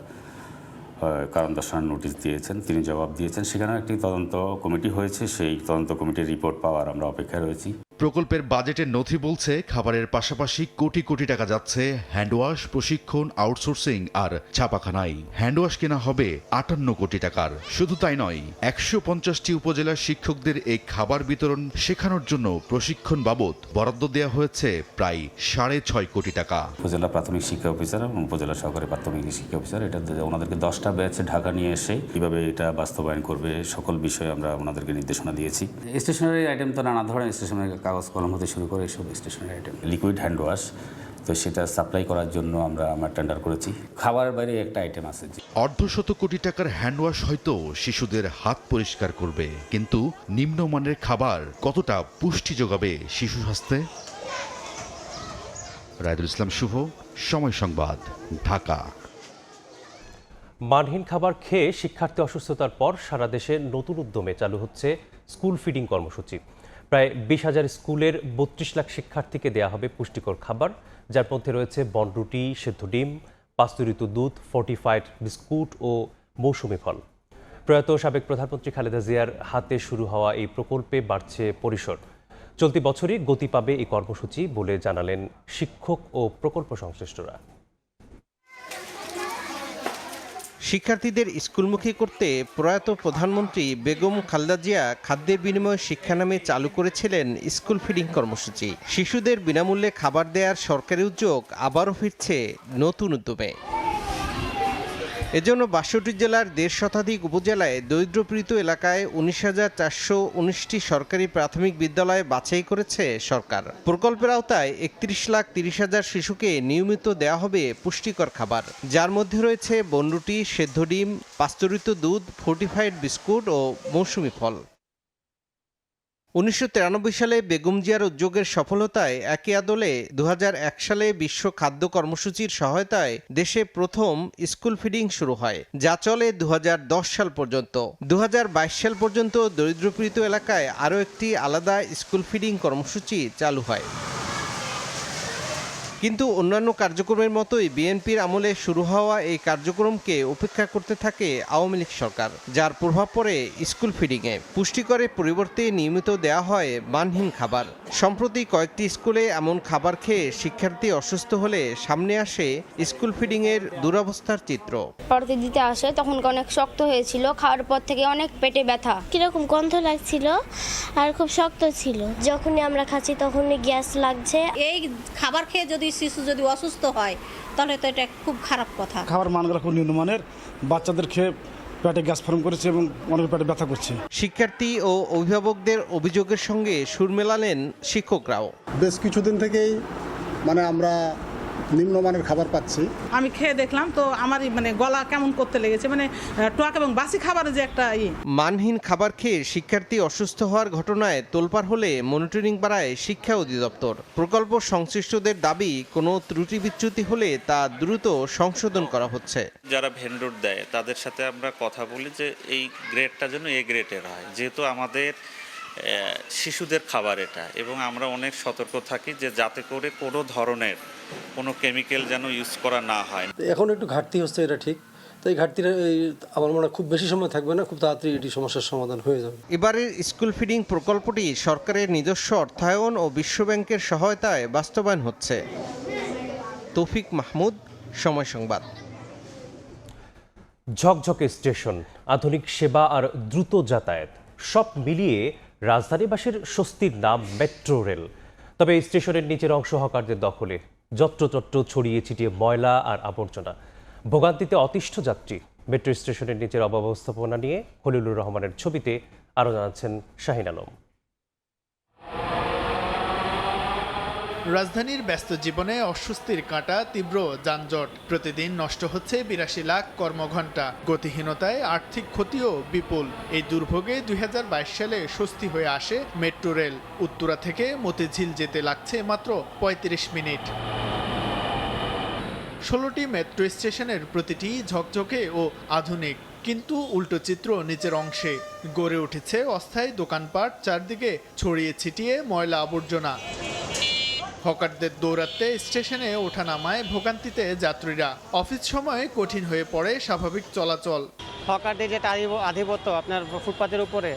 কারণ দর্শানোর নোটিশ দিয়েছেন, তিনি জবাব দিয়েছেন। সেখানে একটি তদন্ত কমিটি হয়েছে, সেই তদন্ত কমিটির রিপোর্ট পাওয়ার আমরা অপেক্ষায় রয়েছি। প্রকল্পের বাজেটের নথি বলছে খাবারের পাশাপাশি কোটি কোটি টাকা যাচ্ছে হ্যান্ডওয়াশ, প্রশিক্ষণ, আউটসোর্সিং আর ছাপাখানায়। হ্যান্ডওয়াশ কেনা হবে 58 কোটি টাকার। শুধু তাই নয়, 150টি উপজেলার শিক্ষকদের এই খাবার বিতরণ শেখানোর জন্য প্রশিক্ষণ বাবদ বরাদ্দ দেওয়া হয়েছে প্রায় 6.5 কোটি টাকা। উপজেলা প্রাথমিক শিক্ষা অফিসার এবং উপজেলা সহকারী প্রাথমিক শিক্ষা অফিসার এটা ওনাদেরকে 10টা ব্যাচে ঢাকা নিয়ে এসে কীভাবে এটা বাস্তবায়ন করবে সকল বিষয়ে আমরা ওনাদেরকে নির্দেশনা দিয়েছি। স্টেশনারি আইটেম তো নানা ধরনের, স্টেশনারি কাগজ কলম হতে শুরু করে এসব stationery item, liquid hand wash, তো সেটা সাপ্লাই করার জন্য আমরা টেন্ডার করেছি। খাবারের বাইরে একটা আইটেম আছে। 1.5 কোটি টাকার হ্যান্ড ওয়াশ হয়তো শিশুদের হাত পরিষ্কার করবে, কিন্তু নিম্নমানের খাবার কতটা পুষ্টি যোগাবে শিশু স্বাস্থ্যে? রায়দুল ইসলাম শুভ, সময় সংবাদ, ঢাকা। মানহীন খাবার খেয়ে শিক্ষার্থী অসুস্থতার পর সারা দেশে নতুন উদ্যমে চালু হচ্ছে স্কুল ফিডিং কর্মসূচি। প্রায় 20,000 স্কুলের 32 লাখ শিক্ষার্থীকে দেয়া হবে পুষ্টিকর খাবার, যার মধ্যে রয়েছে বনরুটি, সেদ্ধ ডিম, পাস্তুরিত দুধ, ফর্টিফাইড বিস্কুট ও মৌসুমি ফল। প্রয়াত সাবেক প্রধানমন্ত্রী খালেদা জিয়ার হাতে শুরু হওয়া এই প্রকল্পে বাড়ছে পরিসর। চলতি বছরই গতি পাবে এই কর্মসূচি বলে জানালেন শিক্ষক ও প্রকল্প সংশ্লিষ্টরা। শিক্ষার্থীদের স্কুলমুখী করতে প্রয়াত প্রধানমন্ত্রী বেগম খালেদা জিয়া খাদ্যের বিনিময়ে শিক্ষা নামে চালু করেছিলেন স্কুল ফিডিং কর্মসূচি। শিশুদের বিনামূল্যে খাবার দেওয়ার সরকারি উদ্যোগ আবারও ফিরছে নতুন উদ্যমে। এজন্য 62 জেলার 1.5 শতাধিক উপজেলায় দরিদ্রপীড়িত এলাকায় 19,419টি সরকারি প্রাথমিক বিদ্যালয় বাছাই করেছে সরকার। প্রকল্পের আওতায় 31,30,000 শিশুকে নিয়মিত দেওয়া হবে পুষ্টিকর খাবার, যার মধ্যে রয়েছে বনরুটি, সেদ্ধ ডিম, পাস্তুরিত দুধ, ফর্টিফাইড বিস্কুট ও মৌসুমি ফল। 1993 সালে বেগম জিয়ার উদ্যোগের সফলতায় একই আদলে 2001 সালে বিশ্ব খাদ্য কর্মসূচির সহায়তায় দেশে প্রথম স্কুল ফিডিং শুরু হয়, যা চলে 2010 সাল পর্যন্ত। 2022 সাল পর্যন্ত দরিদ্রপীড়িত এলাকায় আরও একটি আলাদা স্কুল ফিডিং কর্মসূচি চালু হয়। কিন্তু অন্যান্য কার্যক্রমের মতোই বিএনপির আমলে শুরু হওয়া এই কার্যক্রমকে উপেক্ষা করতে থাকে আওয়ামী লীগ সরকার, যার প্রভাব পড়ে স্কুল ফিডিংয়ে। পুষ্টিকরের পরিবর্তে নিয়মিত দেওয়া হয় মানহীন খাবার। সম্প্রতি কয়েকটি স্কুলে এমন খাবার খেয়ে শিক্ষার্থী অসুস্থ হলে সামনে আসে স্কুল ফিডিংয়ের দুরবস্থার চিত্র। পড়তে দিতে আসে তখন অনেক শক্ত হয়েছিল, খাওয়ার পর থেকে অনেক পেটে ব্যথা, কিরকম গন্ধ লাগছিল আর খুব শক্ত ছিল। যখনই আমরা খাচ্ছি তখনই গ্যাস লাগছে। এই খাবার খেয়ে যদি শিশু যদি অসুস্থ হয় তাহলে তো এটা খুব খারাপ কথা। খাবার মানগুলো খুব নিম্নমানের, বাচ্চাদের খেয়ে পেটে গ্যাস ফর্ম করেছে এবং অনেক পেটে ব্যথা করছে। শিক্ষার্থী ও অভিভাবকদের অভিযোগের সঙ্গে সুর মেলালেন শিক্ষকরাও। বেশ কিছুদিন থেকেই আমরা নিম্নমানের খাবার পাচ্ছি। আমি খেয়ে দেখলাম তো আমার গলা কেমন করতে লেগেছে, টক এবং বাসি খাবারের যে একটা মানহীন খাবার খেয়ে শিক্ষার্থী অসুস্থ হওয়ার ঘটনায় তোলপাড় হলে মনিটরিং বাড়ায় শিক্ষা অধিদপ্তর। প্রকল্প সংশ্লিষ্টদের দাবি, কোনো ত্রুটি বিচ্যুতি হলে তা দ্রুত সংশোধন করা হচ্ছে। যারা ভেন্ডর দেয় তাদের সাথে আমরা কথা বলি যে এই গ্রেডটা যেন এ গ্রেডের হয়, যেহেতু আমাদের শিশুদের খাবার এটা, এবং আমরা অনেক সতর্ক থাকি যে যাতে করে কোনো ধরনের কোনো কেমিক্যাল যেন ইউজ করা না হয়। এখন একটু ঘাটতি হচ্ছে, এটা ঠিক। তো এই ঘাটতিটা আমার মনে হয় খুব বেশি সময় থাকবে না, খুব তাড়াতাড়ি এটি সমস্যার সমাধান হয়ে যাবে। এবারের স্কুল ফিডিং প্রকল্পটি সরকারের নিজস্ব অর্থায়ন ও বিশ্বব্যাংকের সহায়তায় বাস্তবায়ন হচ্ছে। তৌফিক মাহমুদ, সময় সংবাদ। ঝকঝকে স্টেশন, আধুনিক সেবা আর দ্রুত যাতায়াত সব মিলিয়ে রাজধানীবাসীর স্বস্তির নাম মেট্রো রেল। তবে এই স্টেশনের নিচের অংশ হকারদের দখলে, যত্রতত্র ছড়িয়ে ছিটিয়ে ময়লা আর আবর্জনা, ভোগান্তিতে অতিষ্ঠ যাত্রী। মেট্রো স্টেশনের নিচের অব্যবস্থাপনা নিয়ে খলিলুর রহমানের ছবিতে আরও জানাচ্ছেন শাহিন আলম। রাজধানীর ব্যস্ত জীবনে অস্বস্তির কাঁটা, তীব্র যানজট, প্রতিদিন নষ্ট হচ্ছে ৮২ লাখ কর্মঘণ্টা, গতিহীনতায় আর্থিক ক্ষতিও বিপুল। এই দুর্ভোগে ২০২২ সালে স্বস্তি হয়ে আসে মেট্রো রেল। উত্তরা থেকে মতিঝিল যেতে লাগছে মাত্র ৩৫ মিনিট। ১৬টি মেট্রো স্টেশনের প্রতিটি ঝকঝকে ও আধুনিক, কিন্তু উল্টো চিত্র নিচের অংশে। গড়ে উঠেছে অস্থায়ী দোকানপাট, চারদিকে ছড়িয়ে ছিটিয়ে ময়লা আবর্জনা। হকারদের দৌরাত্মে স্টেশনে ওঠানামায় ভোগান্তিতে যাত্রীরা। অফিস সময়ে কঠিন হয়ে পড়ে স্বাভাবিক চলাচল। হকারদের যেটা আধিপত্য আপনার ফুটপাতের উপরে,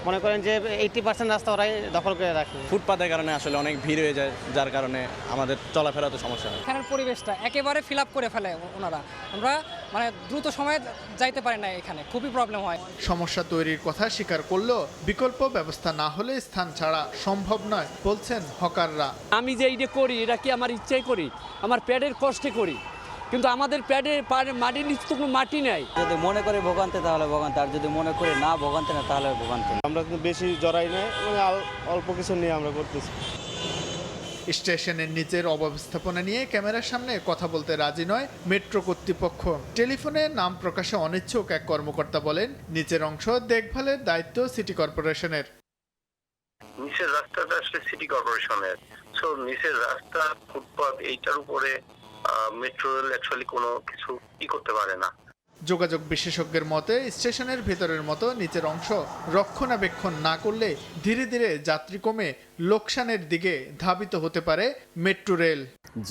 মনে করেন যে 80% রাস্তা ওরাই দখল করে রাখে। ফুটপাতের কারণে আসলে অনেক ভিড় হয়ে যায়, যার কারণে আমাদের চলাফেরাতে সমস্যা হয়। এখানের পরিবেশটা একেবারে ফিল আপ করে ফেলে ওনারা, আমরা দ্রুত সময়ে যাইতে পারি না, এখানে খুবই প্রবলেম হয়। সমস্যা তৈরির কথা স্বীকার করলেও বিকল্প ব্যবস্থা না হলে স্থান ছাড়া সম্ভব নয় বলছেন হকাররা। আমি যে এইটা করি, এটা কি আমার ইচ্ছাই করি, আমার পেটের কষ্টে করি, কিন্তু আমাদের মাটির নিচে তো কোনো মাটি নেই। যদি মনে করে ভোগান্তি তাহলে ভোগান্তি, আর যদি মনে করে না ভোগান্তি না তাহলে ভোগান্তি। আমরা কিন্তু বেশি জড়াই নাই, অল্প কিছু নিয়ে আমরা করতেছি। স্টেশনের নিচের অব্যবস্থাপনা নিয়ে ক্যামেরার সামনে কথা বলতে রাজি নয় মেট্রো কর্তৃপক্ষ। টেলিফোনে নাম প্রকাশে অনিচ্ছুক এক কর্মকর্তা বলেন, নিচের অংশ দেখভালের দায়িত্ব সিটি কর্পোরেশনের। নিচের রাস্তাটা আসলে সিটি কর্পোরেশনের, সো নিচের রাস্তা, ফুটপাত, এইটার উপরে মেট্রো রেল অ্যাকচুয়ালি কোনো কিছু করতে পারে না। যোগাযোগ বিশেষজ্ঞের মতে, স্টেশনের ভেতরের মতো নিচের অংশ রক্ষণাবেক্ষণ না করলে ধীরে ধীরে যাত্রী কমে লোকসানের দিকে ধাবিত হতে পারে মেট্রো রেল।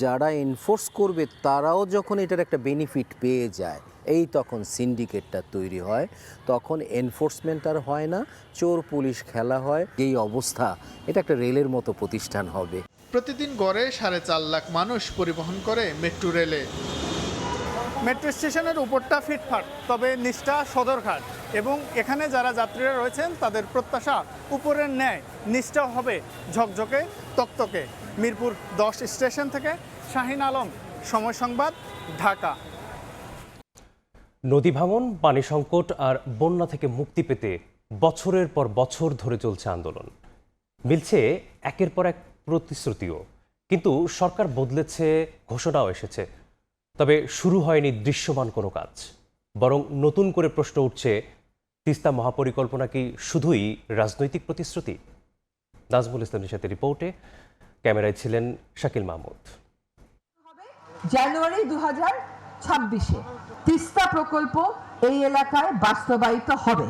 যারা এনফোর্স করবে তারাও যখন এটার একটা বেনিফিট পেয়ে যায়, এই তখন সিন্ডিকেটটা তৈরি হয়, তখন এনফোর্সমেন্ট আর হয় না, চোর পুলিশ খেলা হয়। এই অবস্থা, এটা একটা রেলের মতো প্রতিষ্ঠান হবে। প্রতিদিন গড়ে ৪.৫ লাখ মানুষ পরিবহন করে মেট্রো রেলে। মেট্রো স্টেশনের উপরটা ফিটফাট, তবে নিচটা সদরঘাট, এবং এখানে যারা যাত্রীরা রয়েছেন তাদের প্রত্যাশা উপরের ন্যায় নিচটাও হবে ঝকঝকে তকতকে। মিরপুর ১০ স্টেশন থেকে শাহিন আলম, সময় সংবাদ, ঢাকা। নদী ভাঙন, পানি সংকট আর বন্যা থেকে মুক্তি পেতে বছরের পর বছর ধরে চলছে আন্দোলন। মিলছে একের পর এক প্রতিশ্রুতিও, কিন্তু সরকার বদলেছে, ঘোষণাও এসেছে, তবে শুরু হয়নি দৃশ্যমান কোনো কাজ। বরং নতুন করে প্রশ্ন উঠছে, তিস্তা মহাপরিকল্পনা কি শুধুই রাজনৈতিক প্রতিশ্রুতি? নাজমুল ইসলামের সাথে রিপোর্টে, ক্যামেরায় ছিলেন শাকিল মাহমুদ। জানুয়ারি 2026-এ তিস্তা প্রকল্প এই এলাকায় বাস্তবায়িত হবে।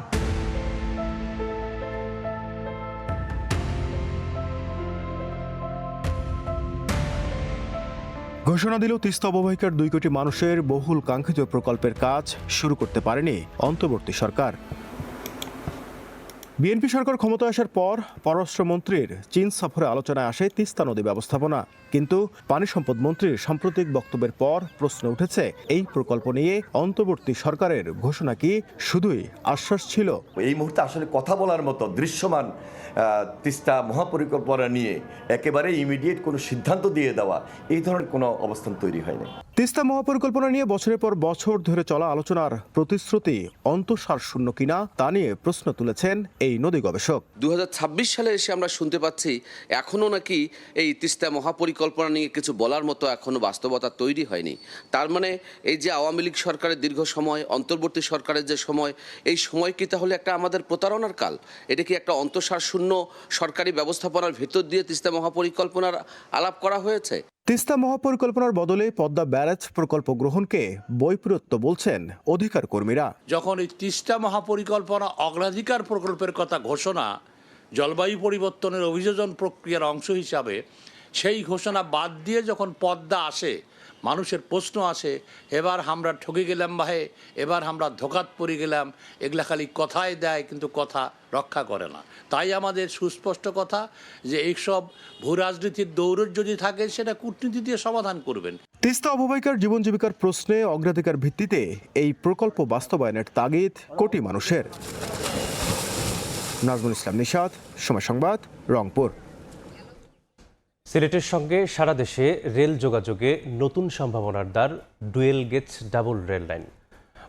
ঘোষণা দিল তিস্তা অববাহিকার 2 কোটি মানুষের বহুল কাঙ্ক্ষিত প্রকল্পের কাজ শুরু করতে পারেনি অন্তর্বর্তী সরকার। বিএনপি সরকার ক্ষমতায় আসার পর পররাষ্ট্রমন্ত্রীর চীন সফরে আলোচনায় আসে তিস্তা নদী ব্যবস্থাপনা, কিন্তু পানি সম্পদ মন্ত্রীর সাম্প্রতিক বক্তব্যের পর প্রশ্ন উঠেছে, এই প্রকল্প নিয়ে অন্তর্বর্তী সরকারের ঘোষণা কি শুধুই আশ্বাস ছিল? এই মুহূর্তে আসলে কথা বলার মতো দৃশ্যমান তিস্তা মহাপরিকল্পনা নিয়ে একেবারে ইমিডিয়েট কোনো সিদ্ধান্ত দিয়ে দেওয়া, এই ধরনের কোনো অবস্থান তৈরি হয়নি। তিস্তা মহাপরিকল্পনা নিয়ে বছরের পর বছর ধরে চলা আলোচনার প্রতিশ্রুতি অন্তঃসারশূন্য কিনা তা নিয়ে প্রশ্ন তুলেছেন এই নদী গবেষক। 2026 সালে এসে আমরা শুনতে পাচ্ছি এখনো নাকি এই তিস্তা মহাপরিকল্পনা নিয়ে কিছু বলার মতো এখনো বাস্তবতা তৈরি হয়নি। তার মানে এই যে আওয়ামী লীগ সরকারের দীর্ঘ সময়, অন্তর্বর্তী সরকারের যে সময়, এই সময় কি তাহলে একটা আমাদের প্রতারণার কাল? এটা কি একটা অন্তঃসারশূন্য সরকারি ব্যবস্থাপনার ভেতর দিয়ে তিস্তা মহাপরিকল্পনার আলাপ করা হয়েছে? তিস্তা মহাপরিকল্পনার বদলে পদ্মা ব্যারাজ প্রকল্প গ্রহণকে বৈপরীত্য বলছেন অধিকার কর্মীরা। যখন এই তিস্তা মহাপরিকল্পনা অগ্রাধিকার প্রকল্পের কথা ঘোষণা জলবায়ু পরিবর্তনের অভিযোজন প্রক্রিয়ার অংশ হিসাবে, সেই ঘোষণা বাদ দিয়ে যখন পদ্মা আসে, মানুষের প্রশ্ন আসে এবার আমরা ঠকে গেলাম ভাই, এবার আমরা ধোকাত পড়ে গেলাম। এগুলা খালি কথায় দেয় কিন্তু কথা রক্ষা করে না। তাই আমাদের সুস্পষ্ট কথা যে এইসব ভূ রাজনীতির দৌড় যদি থাকে সেটা কূটনীতি দিয়ে সমাধান করবেন। তিস্তা অববাহিকার জীবন জীবিকার প্রশ্নে অগ্রাধিকার ভিত্তিতে এই প্রকল্প বাস্তবায়নের তাগিদ কোটি মানুষের। নাজমুল ইসলাম নিশাত, সময় সংবাদ, রংপুর। সিলেটের সঙ্গে সারা দেশে রেল যোগাযোগে নতুন সম্ভাবনার দ্বার dual gauge double rail line.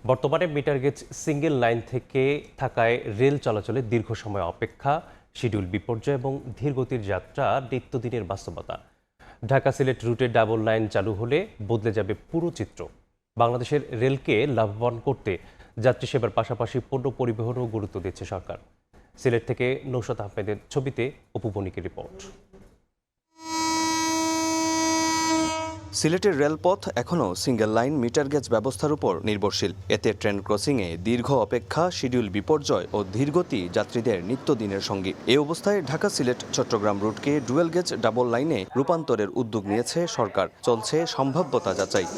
বর্তমানে মিটার গেজ সিঙ্গেল লাইন থেকে থাকায় রেল চলাচলে দীর্ঘ সময় অপেক্ষা, শিডিউল বিপর্যয় এবং ধীরগতির যাত্রা নিত্যদিনের বাস্তবতা। ঢাকা সিলেট রুটে ডাবল লাইন চালু হলে বদলে যাবে পুরো চিত্র। বাংলাদেশের রেলকে লাভবান করতে যাত্রী সেবার পাশাপাশি পণ্য পরিবহনও গুরুত্ব দিচ্ছে সরকার। সিলেট থেকে নৌশাদ আহমেদের ছবিতে অপু বণিকের রিপোর্ট। সিলেটের রেলপথ এখনও সিঙ্গেল লাইন মিটার গেজ ব্যবস্থার উপর নির্ভরশীল। এতে ট্রেন ক্রসিংয়ে দীর্ঘ অপেক্ষা, শিডিউল বিপর্যয় ও ধীরগতি যাত্রীদের নিত্যদিনের সঙ্গী। এই অবস্থায় ঢাকা সিলেট চট্টগ্রাম রুটকে ডুয়েল গেজ ডাবল লাইনে রূপান্তরের উদ্যোগ নিয়েছে সরকার। চলছে সম্ভাব্যতা যাচাই।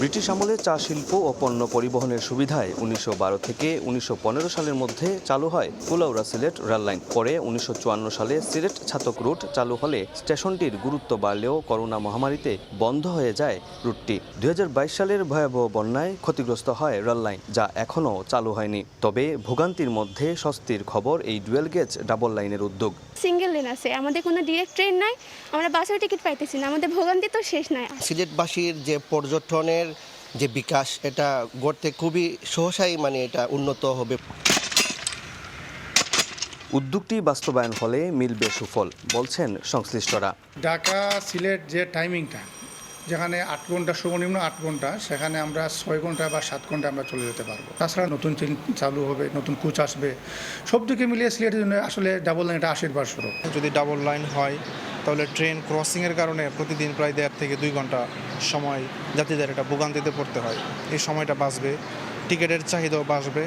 ব্রিটিশ আমলে চা শিল্প ও পণ্য পরিবহনের সুবিধায় 1912 থেকে 1915 সালের মধ্যে চালু হয় কুলাউড়া সিলেট রেল লাইন। পরে 1954 সালে সিলেট ছাতক রুট চালু হলে স্টেশনটির গুরুত্ব বাড়লেও করোনা মহামারীতে বন্ধ হয়ে যায় রুটটি। 2022 সালের ভয়াবহ বন্যায় ক্ষতিগ্রস্ত হয় রেল লাইন, যা এখনও চালু হয়নি। তবে ভোগান্তির মধ্যে স্বস্তির খবর এই ডুয়েল গেজ ডাবল লাইনের উদ্যোগ। সিঙ্গেল লেন আছে, আমাদের কোনো ডিরেক্ট ট্রেন নাই, আমরা বাসের টিকিট পাইতেছি না, আমাদের ভোগান্তি তো শেষ নাই। সিলেটবাসীর যে পর্যটনের যে বিকাশ, এটা গড়তে খুবই সহসাই এটা উন্নত হবে। উদ্যোগটি বাস্তবায়ন হলে মিলবে সুফল বলছেন সংশ্লিষ্টরা। ঢাকা সিলেট যে টাইমিংটা, যেখানে 8 ঘন্টা সর্বনিম্ন 8 ঘন্টা, সেখানে আমরা 6 ঘন্টা বা 7 ঘন্টা আমরা চলে যেতে পারবো। তাছাড়া নতুন ট্রেন চালু হবে, নতুন কোচ আসবে, সব দিকে মিলিয়ে সিলেটের জন্য আসলে ডাবল লাইন এটা আশীর্বাদ স্বরূপ। যদি ডাবল লাইন হয় তাহলে ট্রেন ক্রসিংয়ের কারণে প্রতিদিন প্রায় 1.5 থেকে 2 ঘন্টা সময় যাত্রীদের একটা ভোগান্তিতে পড়তে হয়। এই সময়টা বাঁচবে, টিকিটের চাহিদাও বাড়বে,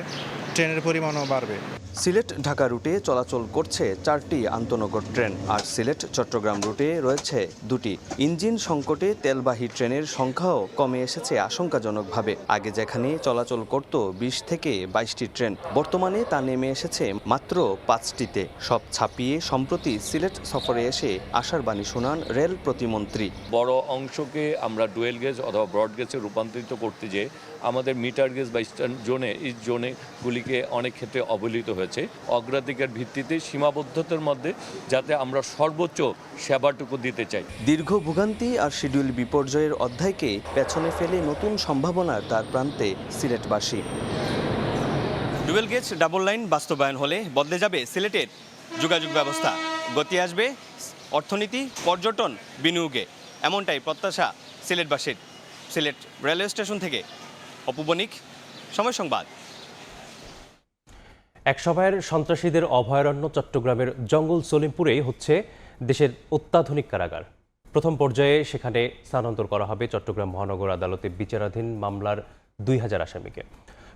ট্রেনের পরিমাণও বাড়বে। সিলেট ঢাকা রুটে চলাচল করছে 4টি আন্তনগর ট্রেন, আর সিলেট চট্টগ্রাম রুটে রয়েছে 2টি। ইঞ্জিন সংকটে তেলবাহী ট্রেনের সংখ্যাও কমে এসেছে আশঙ্কাজনকভাবে। আগে যেখানে চলাচল করত 20 থেকে 22টি ট্রেন, বর্তমানে তা নেমে এসেছে মাত্র 5টিতে। সব ছাপিয়ে সম্প্রতি সিলেট সফরে এসে আশার বাণী শোনান রেল প্রতিমন্ত্রী। বড় অংশকে আমরা ডুয়েল গেজ অথবা ব্রড গেজে রূপান্তরিত করতে যে আমাদের মিটার গেজ বা ইস্টার্ন জোনে, এই জোনেগুলিকে অনেক ক্ষেত্রে অবহেলিত হয়েছে। অগ্রাধিকার ভিত্তিতে সীমাবদ্ধতার মধ্যে যাতে আমরা সর্বোচ্চ সেবাটুকু দিতে চাই। দীর্ঘ ভোগান্তি আর শিডিউল বিপর্যয়ের অধ্যায়কে পেছনে ফেলে নতুন সম্ভাবনার দ্বার প্রান্তে সিলেটবাসী। ডুয়েল গেজ ডাবল লাইন বাস্তবায়ন হলে বদলে যাবে সিলেটের যোগাযোগ ব্যবস্থা, গতি আসবে অর্থনীতি, পর্যটন, বিনিয়োগে, এমনটাই প্রত্যাশা সিলেটবাসীর। সিলেট রেলওয়ে স্টেশন থেকে অপু বণিক, সময় সংবাদ। এক সময়ের সন্ত্রাসীদের অভয়ারণ্য চট্টগ্রামের জঙ্গল সলিমপুরেই হচ্ছে দেশের অত্যাধুনিক কারাগার। প্রথম পর্যায়ে সেখানে স্থানান্তর করা হবে চট্টগ্রাম মহানগর আদালতে বিচারাধীন মামলার 2000 আসামিকে।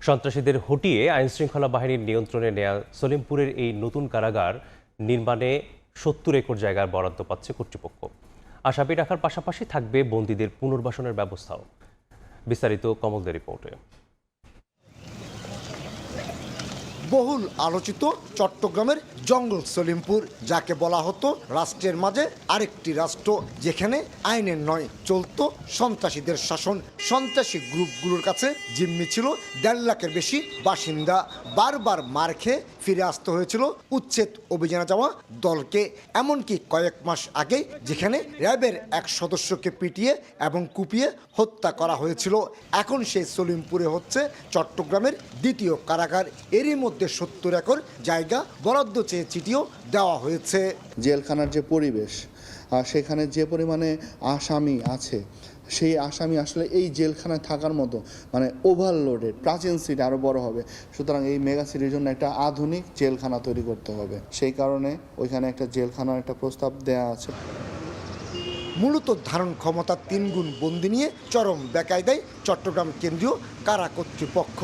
সন্ত্রাসীদের হটিয়ে আইনশৃঙ্খলা বাহিনীর নিয়ন্ত্রণে নেয়া সলিমপুরের এই নতুন কারাগার নির্মাণে 70 একর জায়গার বরাদ্দ পাচ্ছে কর্তৃপক্ষ। আসামি রাখার পাশাপাশি থাকবে বন্দীদের পুনর্বাসনের ব্যবস্থাও। বিস্তারিত কমলদের রিপোর্টে। বহুল আলোচিত চট্টগ্রামের জঙ্গল সলিমপুর, যাকে বলা হতো রাষ্ট্রের মাঝে আরেকটি রাষ্ট্র, যেখানে আইনের নয় চলত সন্ত্রাসীদের শাসন। সন্ত্রাসী গ্রুপগুলোর কাছে জিম্মি ছিল 1.5 লাখের বেশি বাসিন্দা। বারবার মার খেয়ে ফিরে আসতে হয়েছিল উচ্ছেদ অভিযানে যাওয়া দলকে। এমনকি কয়েক মাস আগে যেখানে র্যাবের এক সদস্যকে পিটিয়ে এবং কুপিয়ে হত্যা করা হয়েছিল, এখন সেই সলিমপুরে হচ্ছে চট্টগ্রামের দ্বিতীয় কারাগার। এরই মধ্যে 70 একর জায়গা বরাদ্দ চেয়ে চিঠিও দেওয়া হয়েছে। জেলখানার যে পরিবেশ, সেখানে যে পরিমাণে আসামি আছে, সেই আসামি আসলে এই জেলখানায় থাকার মতো মানে ওভারলোডেড, প্রাচীন সিটি আরও বড় হবে। সুতরাং এই মেগা সিটির জন্য একটা আধুনিক জেলখানা তৈরি করতে হবে। সেই কারণে ওইখানে একটা জেলখানার একটা প্রস্তাব দেয়া আছে। মূলত ধারণ ক্ষমতা 3 গুণ বন্দি নিয়ে চরম বেকায়দায় চট্টগ্রাম কেন্দ্রীয় কারা কর্তৃপক্ষ।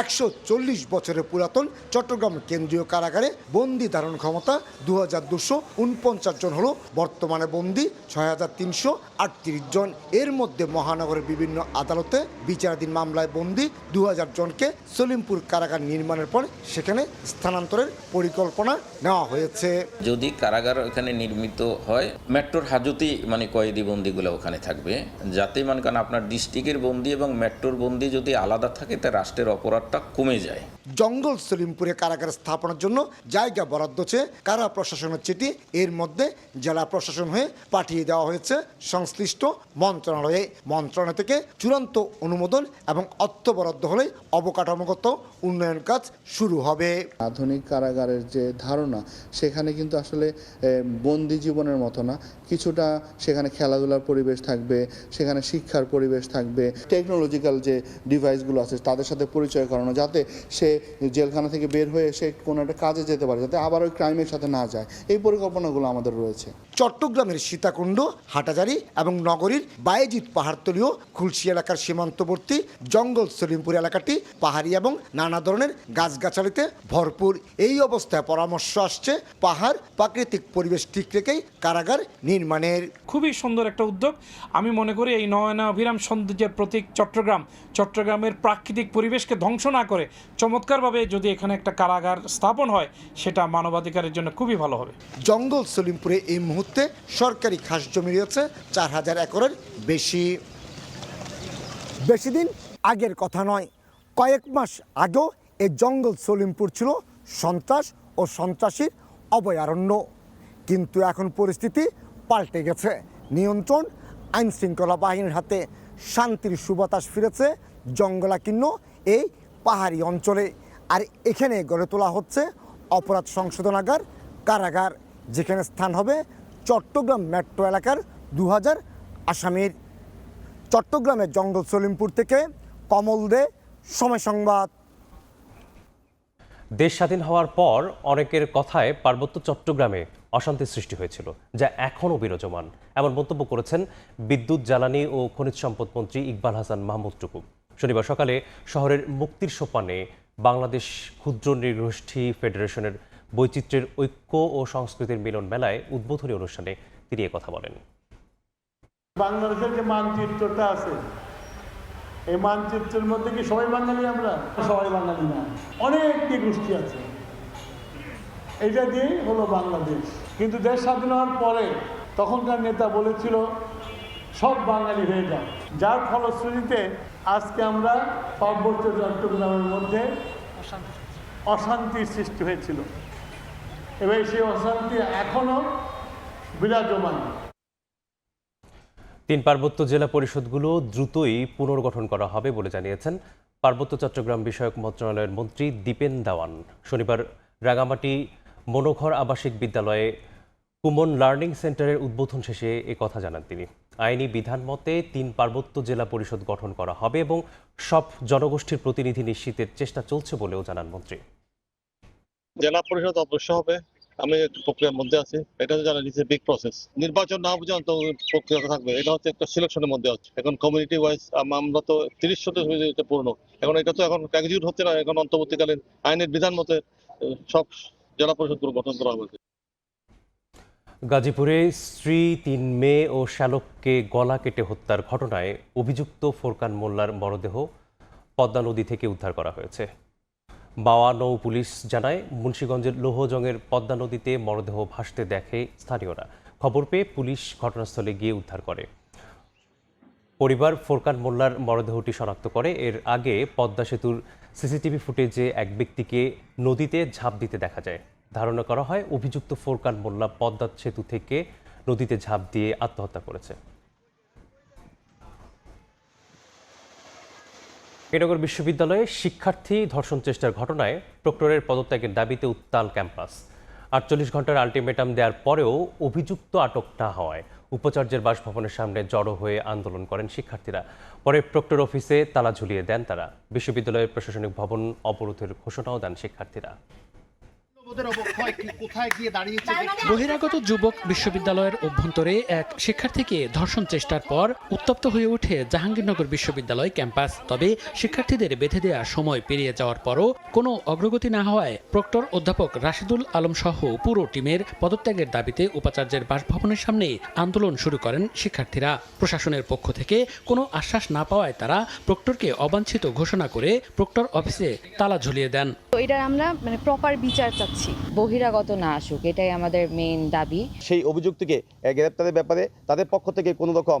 140 বছরের পুরাতন চট্টগ্রাম কেন্দ্রীয় কারাগারে বন্দি ধারণ ক্ষমতা 2249 জন হলো, বর্তমানে বন্দি 6338 জন। এর মধ্যে মহানগরের বিভিন্ন আদালতে বিচারাধীন মামলায় বন্দি 2000 জনকে সলিমপুর কারাগার নির্মাণের পর সেখানে স্থানান্তরের পরিকল্পনা নেওয়া হয়েছে। যদি কারাগার ওখানে নির্মিত হয়, মেট্রোর হাজতে মানে কয়েদি বন্দিগুলো ওখানে থাকবে, যাতে মনে করেন আপনার ডিস্ট্রিক্টের বন্দি এবং মেট্রোর বন্দি যদি আলাদা থাকে তা রাষ্ট্রের অপরাধটা কমে যায়। জঙ্গল সলিমপুরে কারাগার স্থাপনের জন্য জায়গা বরাদ্দ চেয়ে কারা প্রশাসনের চিঠি এর মধ্যে জেলা প্রশাসন হয়ে পাঠিয়ে দেওয়া হয়েছে সংশ্লিষ্ট মন্ত্রণালয়ে। মন্ত্রণালয় থেকে চূড়ান্ত অনুমোদন এবং অর্থ বরাদ্দ হলে অবকাঠামোগত উন্নয়ন কাজ শুরু হবে। আধুনিক কারাগারের যে ধারণা, সেখানে কিন্তু আসলে বন্দি জীবনের মতো না, কিছুটা সেখানে খেলাধুলার পরিবেশ থাকবে, সেখানে শিক্ষার পরিবেশ থাকবে, টেকনোলজিক্যাল যে ডিভাইসগুলো আছে তাদের সাথে পরিচয় করানো, যাতে সে জেলখানা থেকে বের হয়ে সে কোনো একটা কাজে যেতে পারে, যাতে আবার ওই ক্রাইমের সাথে না যায়। এই পরিকল্পনাগুলো আমাদের রয়েছে। চট্টগ্রামের সীতাকুণ্ড, হাটাজারি এবং নগরীর বায়েজিদ পাহাড়তলীয় খুলশি এলাকার সীমান্তবর্তী জঙ্গল সলিমপুর এলাকাটি পাহাড়ি এবং নানা ধরনের গাছগাছালিতে ভরপুর। এই অবস্থায় পরামর্শ আসছে পাহাড় প্রাকৃতিক পরিবেশ ঠিক রেখেই কারাগার নির্মাণের। খুবই সুন্দর একটা উদ্যোগ। আমি মনে করি এই নয়না অভিরাম সৌন্দর্যের প্রতীক চট্টগ্রামের প্রাকৃতিক পরিবেশকে ধ্বংস না করে চমৎকারভাবে যদি এখানে একটা কারাগার স্থাপন হয়, সেটা মানবাধিকারের জন্য খুবই ভালো হবে। জঙ্গল সলিমপুরে এই মুহূর্তে সরকারি খাস জমি রয়েছে 4000 একরের বেশি। বেশি দিন আগের কথা নয়, কয়েক মাস আগেও এই জঙ্গল সলিমপুর ছিল সন্ত্রাস ও সন্ত্রাসীর অভয়ারণ্য। কিন্তু এখন পরিস্থিতি পাল্টে গেছে। নিয়ন্ত্রণ আইন শৃঙ্খলা বাহিনীর হাতে, শান্তির সুবাতাস ফিরেছে জঙ্গলাকীর্ণ এই পাহাড়ি অঞ্চলে। আর এখানে গড়ে তোলা হচ্ছে অপরাধ সংশোধনাগার, কারাগার, যেখানে স্থান হবে চট্টগ্রাম মেট্রো এলাকার 2000 আসামির। চট্টগ্রামের জঙ্গল সলিমপুর থেকে কমল দে, সময় সংবাদ। দেশ স্বাধীন হওয়ার পর অনেকের কথায় পার্বত্য চট্টগ্রামে অশান্তির সৃষ্টি হয়েছিল, যা এখনও বিরাজমান। এমন মন্তব্য করেছেন বিদ্যুৎ, জ্বালানি ও খনিজ সম্পদ মন্ত্রী ইকবাল হাসান মাহমুদ টুকু। শনিবার সকালে শহরের মুক্তির সোপানে বাংলাদেশ ক্ষুদ্র নৃগোষ্ঠী ফেডারেশনের বৈচিত্র্যের ঐক্য ও সংস্কৃতির মিলন মেলায় উদ্বোধনী অনুষ্ঠানে তিনি কথা বলেন। বাংলাদেশের যে মানচিত্রটা আছে, এই মানচিত্রের মধ্যে কি সবাই বাঙালি? আমরা সবাই বাঙালি না, অনেক গোষ্ঠী আছে। এইটা দিয়েই হলো বাংলাদেশ। কিন্তু দেশ স্বাধীন হওয়ার পরে তখনকার নেতা বলেছিল সব বাঙালি হয়ে যাও, যার ফলশ্রুতিতে আজকে আমরা পার্বত্য চট্টগ্রামের মধ্যে অশান্তির সৃষ্টি হয়েছিল এবং সেই অশান্তি এখনো বিরাজমান। 3 পার্বত্য জেলা পরিষদগুলো দ্রুতই পুনর্গঠন করা হবে বলে জানিয়েছেন পার্বত্য চট্টগ্রাম বিষয়ক মন্ত্রণালয়ের মন্ত্রী দীপেন দেওয়ান। শনিবার রাঙামাটি মনোঘর আবাসিক বিদ্যালয়ে কুমন লার্নিং সেন্টারের উদ্বোধন শেষে এ কথা জানান তিনি। আইনি বিধান মতে 3 পার্বত্য জেলা পরিষদ গঠন করা হবে এবং সব জনগোষ্ঠীর প্রতিনিধি নিশ্চিতের চেষ্টা চলছে বলেও জানান মন্ত্রী। জেলা পরিষদ অবশ্য হবে, আমি একটু প্রক্রিয়ার মধ্যে আছি। এটা তো জানা দিচ্ছে বিগ প্রসেস, নির্বাচন না পর্যন্ত প্রক্রিয়া থাকবে। এটা হচ্ছে একটা সিলেকশনের মধ্যে হচ্ছে। এখন কমিউনিটি ওয়াইজ আমরা তো 30 সদস্য হয়ে যেতে পূর্ণ। এখন এটা তো এখন এক্সিকিউট হচ্ছে না। এখন অন্তর্বর্তীকালীন আইনের বিধান মতে সব জেলা পরিষদগুলো গঠন করা হয়েছে। গাজীপুরে স্ত্রী, 3 মেয়ে ও শ্যালককে গলা কেটে হত্যার ঘটনায় অভিযুক্ত ফোরকান মোল্লার মরদেহ পদ্মা নদী থেকে উদ্ধার করা হয়েছে। বাওয়া নৌ পুলিশ জানায়, মুন্সিগঞ্জের লোহজংয়ের পদ্মা নদীতে মরদেহ ভাসতে দেখে স্থানীয়রা। খবর পেয়ে পুলিশ ঘটনাস্থলে গিয়ে উদ্ধার করে। পরিবার ফোরকান মোল্লার মরদেহটি শনাক্ত করে। এর আগে পদ্মা সেতুর সিসিটিভি ফুটেজে এক ব্যক্তিকে নদীতে ঝাঁপ দিতে দেখা যায়। ধারণা করা হয় অভিযুক্ত ফোরকান মোল্লা পদ্মা সেতু থেকে নদীতে ঝাঁপ দিয়ে আত্মহত্যা করেছে। শ্রীনগর বিশ্ববিদ্যালয়ে শিক্ষার্থী ধর্ষণ চেষ্টার ঘটনায় প্রক্টরের পদত্যাগের দাবিতে উত্তাল ক্যাম্পাস। 48 ঘন্টার আলটিমেটাম দেওয়ার পরেও অভিযুক্ত আটক না হওয়ায় উপাচার্যের বাসভবনের সামনে জড়ো হয়ে আন্দোলন করেন শিক্ষার্থীরা। পরে প্রক্টর অফিসে তালা ঝুলিয়ে দেন তারা। বিশ্ববিদ্যালয়ের প্রশাসনিক ভবন অবরোধের ঘোষণাও দেন শিক্ষার্থীরা। বহিরাগত যুবক বিশ্ববিদ্যালয়ের অভ্যন্তরে এক শিক্ষার্থীকে ধর্ষণ চেষ্টার পর উত্তপ্ত হয়ে ওঠে জাহাঙ্গীরনগর বিশ্ববিদ্যালয় ক্যাম্পাস। তবে শিক্ষার্থীদের বেঁধে দেওয়া সময় পেরিয়ে যাওয়ার পরও কোনো অগ্রগতি না হওয়ায় প্রক্টর অধ্যাপক রাশিদুল আলম সহ পুরো টিমের পদত্যাগের দাবিতে উপাচার্যের বাসভবনের সামনে আন্দোলন শুরু করেন শিক্ষার্থীরা। প্রশাসনের পক্ষ থেকে কোনো আশ্বাস না পাওয়ায় তারা প্রক্টরকে অবাঞ্ছিত ঘোষণা করে প্রক্টর অফিসে তালা ঝুলিয়ে দেন। এটার আমরা প্রপার বিচার চাচ্ছি, বহিরাগত না আসুক, এটাই আমাদের মেইন দাবি। সেই অভিযুক্তকে গ্রেপ্তারের ব্যাপারে তাদের পক্ষ থেকে কোনো রকম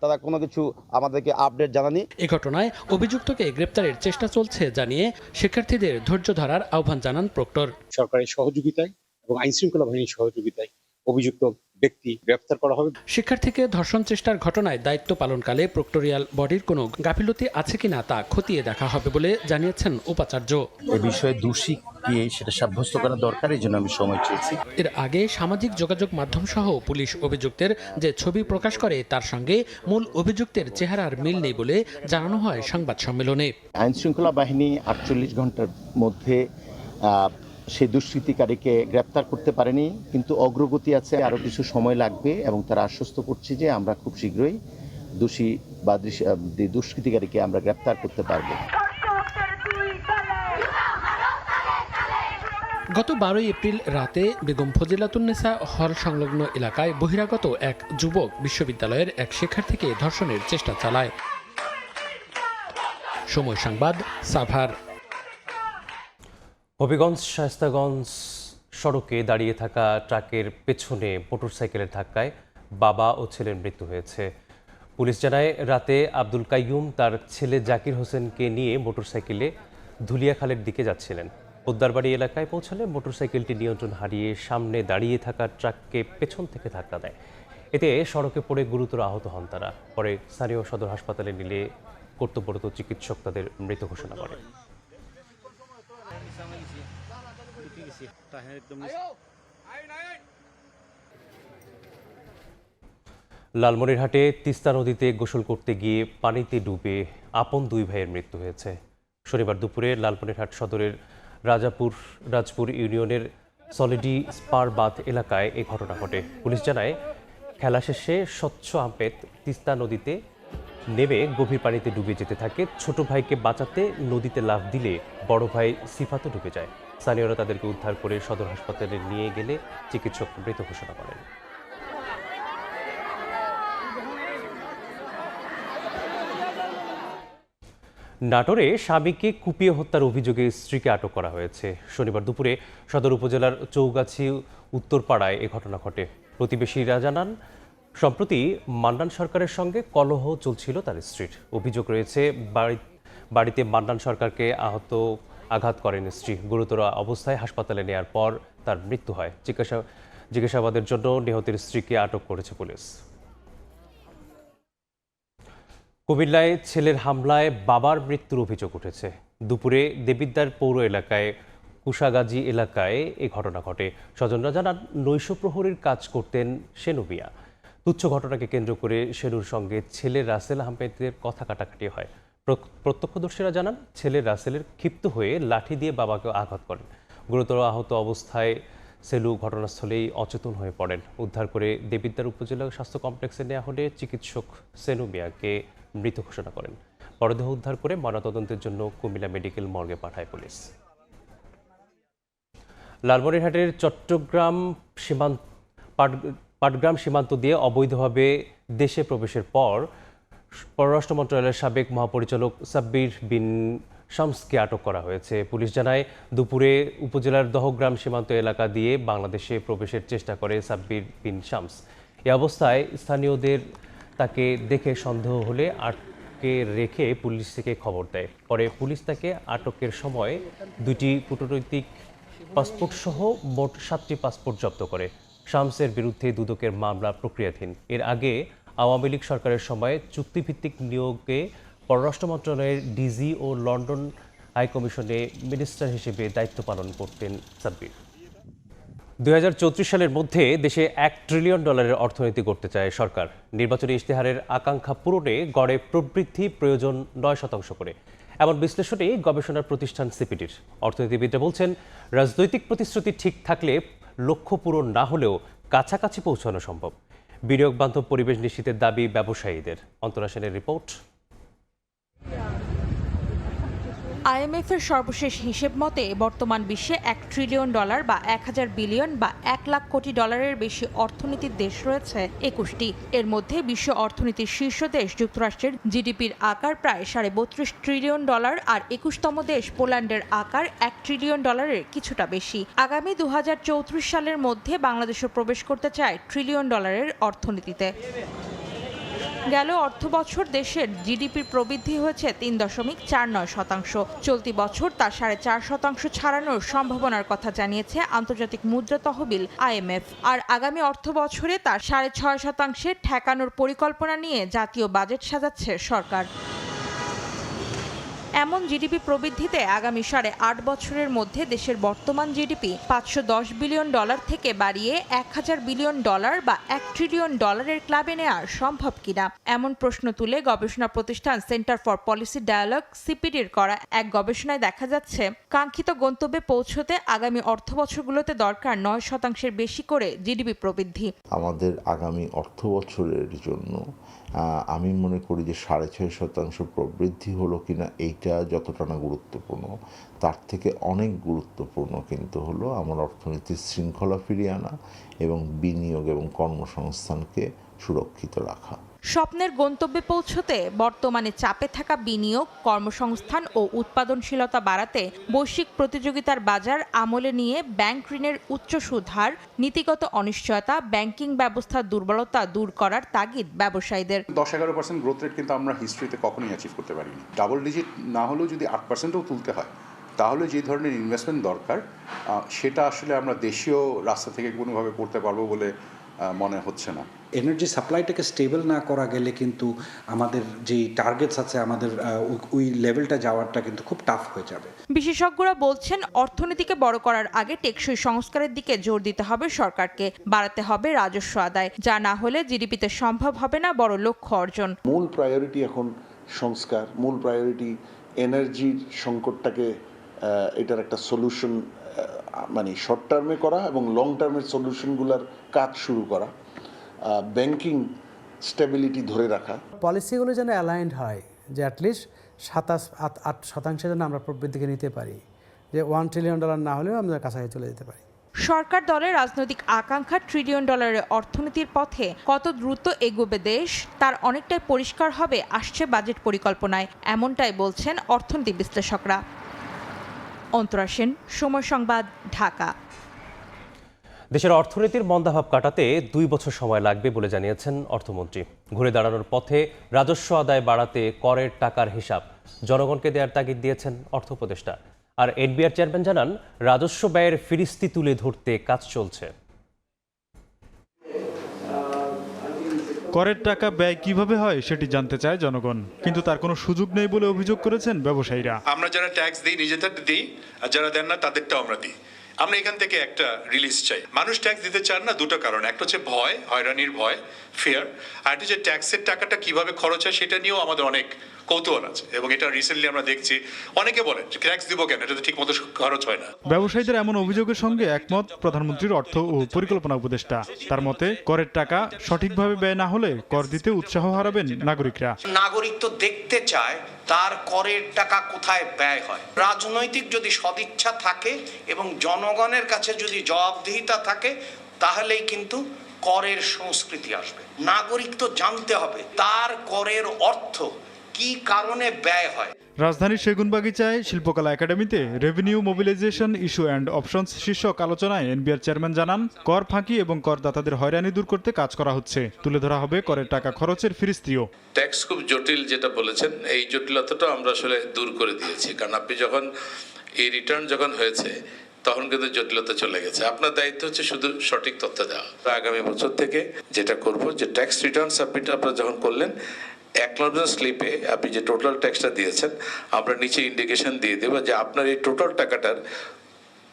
তারা কোনো কিছু আমাদেরকে আপডেট জানানি। এই ঘটনায় অভিযুক্তকে গ্রেপ্তারের চেষ্টা চলছে জানিয়ে শিক্ষার্থীদের ধৈর্য ধরার আহ্বান জানান প্রক্টর। সরকারের সহযোগিতায় এবং আইনশৃঙ্খলা বাহিনীর সহযোগিতায় অভিযুক্ত ব্যক্তি গ্রেফতার করা হবে। শিক্ষার্থীকে ধর্ষণ চেষ্টার ঘটনায় দায়িত্ব পালনকালে প্রক্টোরিয়াল বডির কোনো গাফিলতি আছে কিনা তা খতিয়ে দেখা হবে বলে জানিয়েছেন উপাচার্য। এ বিষয়ে দোষী কে সেটা সাব্যস্ত করা দরকার, এই জন্য আমি সময় চেয়েছি। এর আগে সামাজিক যোগাযোগ মাধ্যম সহ পুলিশ অভিযুক্তের যে ছবি প্রকাশ করে তার সঙ্গে মূল অভিযুক্তের চেহারার মিল নেই বলে জানানো হয় সংবাদ সম্মেলনে। আইনশৃঙ্খলা বাহিনী 48 ঘন্টার মধ্যে সেই দুষ্কৃতিকারীকে গ্রেপ্তার করতে পারেনি, কিন্তু অগ্রগতি আছে, আরও কিছু সময় লাগবে এবং তারা আশ্বস্ত করছে যে আমরা খুব শীঘ্রই দোষী বা দুষ্কৃতিকারীকে আমরা গ্রেপ্তার করতে পারব। গত 12 এপ্রিল রাতে বেগম ফজিলাতুন্নেসা হল সংলগ্ন এলাকায় বহিরাগত এক যুবক বিশ্ববিদ্যালয়ের এক শিক্ষার্থীকে ধর্ষণের চেষ্টা চালায়। সময় সংবাদ, সাভার। হবিগঞ্জ শায়েস্তাগঞ্জ সড়কে দাঁড়িয়ে থাকা ট্রাকের পেছনে মোটরসাইকেলের ধাক্কায় বাবা ও ছেলের মৃত্যু হয়েছে। পুলিশ জানায় রাতে আব্দুল কাইয়ুম তার ছেলে জাকির হোসেনকে নিয়ে মোটরসাইকেলে ধুলিয়াখালের দিকে যাচ্ছিলেন। পোদ্দারবাড়ি এলাকায় পৌঁছালে মোটরসাইকেলটি নিয়ন্ত্রণ হারিয়ে সামনে দাঁড়িয়ে থাকা ট্রাককে পেছন থেকে ধাক্কা দেয়। এতে সড়কে পড়ে গুরুতর আহত হন তারা। পরে স্থানীয় সদর হাসপাতালে নিলে কর্তব্যরত চিকিৎসক তাদের মৃত ঘোষণা করেন। লালমনিরহাটে তিস্তা নদীতে গোসল করতে গিয়ে পানিতে ডুবে আপন দুই ভাইয়ের মৃত্যু হয়েছে। শনিবার দুপুরে লালমনিরহাট সদরের রাজপুর ইউনিয়নের সলিডি স্পার বাঁধ এলাকায় এই ঘটনা ঘটে। পুলিশ জানায় খেলা শেষে স্বচ্ছ আহমেদ তিস্তা নদীতে নেমে গভীর পানিতে ডুবে যেতে থাকে। ছোট ভাইকে বাঁচাতে নদীতে লাফ দিলে বড় ভাই সিফাতও ডুবে যায়। স্থানীয়রা তাদেরকে উদ্ধার করে সদর হাসপাতালে নিয়ে গেলে চিকিৎসক মৃত ঘোষণা করেন। নাটোরে স্বামীকে কুপিয়ে হত্যার অভিযোগে স্ত্রীকে আটক করা হয়েছে। শনিবার দুপুরে সদর উপজেলার চৌগাছি উত্তরপাড়ায় এ ঘটনা ঘটে। প্রতিবেশীরা জানান সম্প্রতি মান্নান সরকারের সঙ্গে কলহ চলছিল তার স্ত্রীর। অভিযোগ রয়েছে বাড়িতে মান্নান সরকারকে আঘাত করেন স্ত্রী। গুরুতর অবস্থায় হাসপাতালে নেয়ার পর তার মৃত্যু হয়। জিজ্ঞাসাবাদের জন্য নিহতের স্ত্রীকে আটক করেছে পুলিশ। কুমিল্লায় ছেলের হামলায় বাবার মৃত্যুর অভিযোগ উঠেছে। দুপুরে দেবিদ্বার পৌর এলাকায় কুশাগাজী এলাকায় এই ঘটনা ঘটে। স্বজনরা জানান নৈশ প্রহরীর কাজ করতেন শেনু মিয়া। তুচ্ছ ঘটনাকে কেন্দ্র করে শেনুর সঙ্গে ছেলে রাসেল আহমেদের কথা কাটাকাটি হয়। প্রত্যক্ষদর্শীরা জানান ছেলে রাসেলের ক্ষিপ্ত হয়ে লাঠি দিয়ে বাবাকে আঘাত করেন। গুরুতর আহত অবস্থায় সেলু ঘটনাস্থলেই অচেতন হয়ে পড়েন। উদ্ধার করে দেবিদ্বার উপজেলা স্বাস্থ্য কমপ্লেক্সে নেওয়া হলে চিকিৎসক সেনু মিয়াকে মৃত ঘোষণা করেন। মরদেহ উদ্ধার করে ময়নাতদন্তের জন্য কুমিল্লা মেডিকেল মর্গে পাঠায় পুলিশ। লালমনিরহাটের চট্টগ্রাম পাটগ্রাম সীমান্ত দিয়ে অবৈধভাবে দেশে প্রবেশের পর পররাষ্ট্র মন্ত্রণালয়ের সাবেক মহাপরিচালক সাব্বির বিন শামসকে আটক করা হয়েছে। পুলিশ জানায় দুপুরে উপজেলার দহগ্রাম সীমান্ত এলাকা দিয়ে বাংলাদেশে প্রবেশের চেষ্টা করে সাব্বির বিন শামস। এ অবস্থায় স্থানীয়দের তাকে দেখে সন্দেহ হলে আটকে রেখে পুলিশ থেকে খবর দেয়। পরে পুলিশ তাকে আটকের সময় 2টি কূটনৈতিক পাসপোর্ট সহ মোট 7টি পাসপোর্ট জব্দ করে। শামসের বিরুদ্ধে দুদকের মামলা প্রক্রিয়াধীন। এর আগে আওয়ামী লীগ সরকারের সময় চুক্তিভিত্তিক নিয়োগে পররাষ্ট্র মন্ত্রণালয়ের ডিজি ও লন্ডন হাইকমিশনে মিনিস্টার হিসেবে দায়িত্ব পালন করতেন সাব্বির। 2034 সালের মধ্যে দেশে $1 ট্রিলিয়ন অর্থনীতি করতে চায় সরকার। নির্বাচনী ইশতেহারের আকাঙ্ক্ষা পূরণে গড়ে প্রবৃদ্ধি প্রয়োজন 9% করে। এমন বিশ্লেষণে গবেষণার প্রতিষ্ঠান সিপিডির। অর্থনীতিবিদরা বলছেন, রাজনৈতিক প্রতিশ্রুতি ঠিক থাকলে লক্ষ্য পূরণ না হলেও কাছাকাছি পৌঁছানো সম্ভব। বিনিয়োগ বান্ধব পরিবেশ নিশ্চিতের দাবি ব্যবসায়ীদের। অন্তরা সেনের রিপোর্ট। আইএমএফ এর সর্বশেষ হিসেব মতে বর্তমান বিশ্বে $1 ট্রিলিয়ন বা 1000 বিলিয়ন বা 1 লাখ কোটি ডলারের বেশি অর্থনীতির দেশ রয়েছে 21টি। এর মধ্যে বিশ্ব অর্থনীতির শীর্ষ দেশ যুক্তরাষ্ট্রের জিডিপির আকার প্রায় $32 ট্রিলিয়ন আর 21তম দেশ পোল্যান্ডের আকার $1 ট্রিলিয়ন কিছুটা বেশি। আগামী 2034 সালের মধ্যে বাংলাদেশও প্রবেশ করতে চায় $1 ট্রিলিয়ন অর্থনীতিতে। গেল অর্থবছর দেশের জিডিপির প্রবৃদ্ধি হয়েছে 3.49%। চলতি বছর তা 4.5% ছাড়ানোর সম্ভাবনার কথা জানিয়েছে আন্তর্জাতিক মুদ্রা তহবিল আইএমএফ। আর আগামী অর্থবছরে তা 6.5% ঠেকানোর পরিকল্পনা নিয়ে জাতীয় বাজেট সাজাচ্ছে সরকার। এমন জিডিপি প্রবৃদ্ধিতে আগামী 8.5 বছরের মধ্যে দেশের বর্তমান জিডিপি $510 বিলিয়ন থেকে বাড়িয়ে $1000 বিলিয়ন বা $1 ট্রিলিয়ন ক্লাবে নেওয়া সম্ভব কিনা এমন প্রশ্ন তুলে গবেষণা প্রতিষ্ঠান সেন্টার ফর পলিসি ডায়ালগ সিপিডির করা এক গবেষণায় দেখা যাচ্ছে, কাঙ্ক্ষিত গন্তব্যে পৌঁছতে আগামী অর্থবছরগুলোতে দরকার 9% বেশি করে জিডিপি প্রবৃদ্ধি। আমাদের আগামী অর্থবছরের জন্য আমি মনে করি যে 6.5% প্রবৃদ্ধি হলো কিনা এইটা যতটা না গুরুত্বপূর্ণ, তার থেকে অনেক গুরুত্বপূর্ণ কিন্তু হলো আমার অর্থনীতির শৃঙ্খলা ফিরিয়ে আনা এবং বিনিয়োগ এবং কর্মসংস্থানকে সুরক্ষিত রাখা। স্বপ্নের গন্তব্যে পৌঁছতে বর্তমানে চাপে থাকা বিনিয়োগ, কর্মসংস্থান ও উৎপাদনশীলতা বাড়াতে বৈশ্বিক প্রতিযোগিতার বাজার আমলে নিয়ে ব্যাংক ঋণের উচ্চ সুদ হার, নীতিগত অনিশ্চয়তা, ব্যাংকিং ব্যবস্থার দুর্বলতা দূর করার তাগিদ ব্যবসায়ীদের। 10-11% গ্রোথ রেট কিন্তু আমরা হিস্ট্রিতে কখনোই অ্যাচিভ করতে পারিনি। ডাবল ডিজিট না হলেও যদি 8%ও তুলতে হয়, তাহলে যে ধরনের ইনভেস্টমেন্ট দরকার সেটা আসলে আমরা দেশীয় রাস্তা থেকে কোনোভাবে করতে পারবো বলে মনে হচ্ছে না। এনার্জি সাপ্লাইটাকে স্টেবল না করা গেলে কিন্তু আমাদের যে টার্গেটস আছে আমাদের ওই লেভেলটা যাওয়াটা কিন্তু খুব টাফ হয়ে যাবে। বিশেষজ্ঞরা বলছেন, অর্থনীতিকে বড় করার আগে টেকসই সংস্কারের দিকে জোর দিতে হবে সরকারকে। বাড়াতে হবে রাজস্ব আদায়, যা না হলে জিডিপিতে সম্ভব হবে না বড় লক্ষ্য অর্জন। মূল প্রায়োরিটি এখন সংস্কার, মূল প্রায়োরিটি এনার্জির সংকটটাকে এটার একটা সলিউশন মানে শর্ট টার্মে করা এবং লং টার্মের সলিউশনগুলোর কাজ শুরু করা, ব্যাংকিং স্টেবিলিটি ধরে রাখা। পলিসিগুলো যেন অ্যালাইন্ড হয়, যে অ্যাটলিস্ট 7-8% যেন আমরা প্রবৃদ্ধিকে নিতে পারি, যে $1 ট্রিলিয়ন না হলেও আমরা কাছাকাছি চলে যেতে পারি। সরকার দলের রাজনৈতিক আকাঙ্ক্ষা $1 ট্রিলিয়ন অর্থনীতির পথে কত দ্রুত এগোবে দেশ, তার অনেকটাই পরিষ্কার হবে আসছে বাজেট পরিকল্পনায়, এমনটাই বলছেন অর্থনীতি বিশ্লেষকরা। অন্তরা সেন, সময় সংবাদ, ঢাকা। দেশের অর্থনীতির মন্দাভাব কাটাতে 2 বছর সময় লাগবে বলে জানিয়েছেন অর্থমন্ত্রী। ঘুরে দাঁড়ানোর পথে রাজস্ব আদায় বাড়াতে করের টাকার হিসাব জনগণকে দেওয়ার তাগিদ দিয়েছেন অর্থ উপদেষ্টা। আর এনবিআর চেয়ারম্যান জানান, রাজস্ব ব্যয়ের ফিরিস্তি তুলে ধরতে কাজ চলছে। করের টাকা ব্যয় কিভাবে হয় সেটি জানতে চায় জনগণ, কিন্তু তার কোনো সুযোগ নেই বলে অভিযোগ করেছেন ব্যবসায়ীরা। আমরা যারা ট্যাক্স দিই নিজেদের দিই, আর যারা দেন না তাদেরটাও আমরা দিই। আমরা এখান থেকে একটা রিলিজ চাই। মানুষ ট্যাক্স দিতে চান না দুটো কারণ, একটা হচ্ছে ভয়, হয়রানির ভয়, ফিয়ার, আর একটা যে ট্যাক্সের টাকাটা কিভাবে খরচ হয় সেটা নিয়েও আমাদের অনেক কৌতূহল আছে। এবং এটা রিসেন্টলি আমরা দেখছি অনেকে বলে ট্যাক্স দিব কেন, এটা তো ঠিক মতো খরচ হয় না। ব্যবসায়ীদের এমন অভিযোগের সঙ্গে একমত প্রধানমন্ত্রীর অর্থ ও পরিকল্পনা উপদেষ্টা। তার মতে, করের টাকা সঠিকভাবে ব্যয় না হলে কর দিতে উৎসাহ হারাবেন নাগরিকরা। নাগরিক তো দেখতে চায় তার করের টাকা কোথায় ব্যয় হয়। রাজনৈতিক যদি সদিচ্ছা থাকে এবং জনগণের কাছে যদি জবাবদিহিতা থাকে, তাহলেই কিন্তু করের সংস্কৃতি আসবে। নাগরিক তো জানতে হবে তার করের অর্থ কি কারণে ব্যয় হয়। রাজধানীর সেগুনবাগিচায় শিল্পকলা একাডেমিতে revenue mobilisation issue and options শীর্ষক আলোচনায় এনবিআর চেয়ারম্যান জানান, কর ফাঁকি এবং করদাতাদের হয়রানি দূর করতে কাজ করা হচ্ছে। তুলে ধরা হবে করের টাকা খরচের ফিরিস্তিও। ট্যাক্স খুব জটিল যেটা বলেছেন, এই জটিলতাটা আমরা আসলে দূর করে দিয়েছি। কারণ আপনি যখন এই রিটার্ন যখন হয়েছে তখন কিন্তু জটিলতা চলে গেছে। আপনার দায়িত্ব হচ্ছে শুধু সঠিক তথ্য দেওয়া। আগামী বছর থেকে যেটা করব, যে ট্যাক্স রিটার্ন সাবমিট আপনারা যখন করলেন, অ্যাকনলেজমেন্ট স্লিপে আপনি যে টোটাল ট্যাক্সটা দিয়েছেন, আমরা নিচে ইন্ডিকেশন দিয়ে দেব যে আপনার এই টোটাল টাকাটার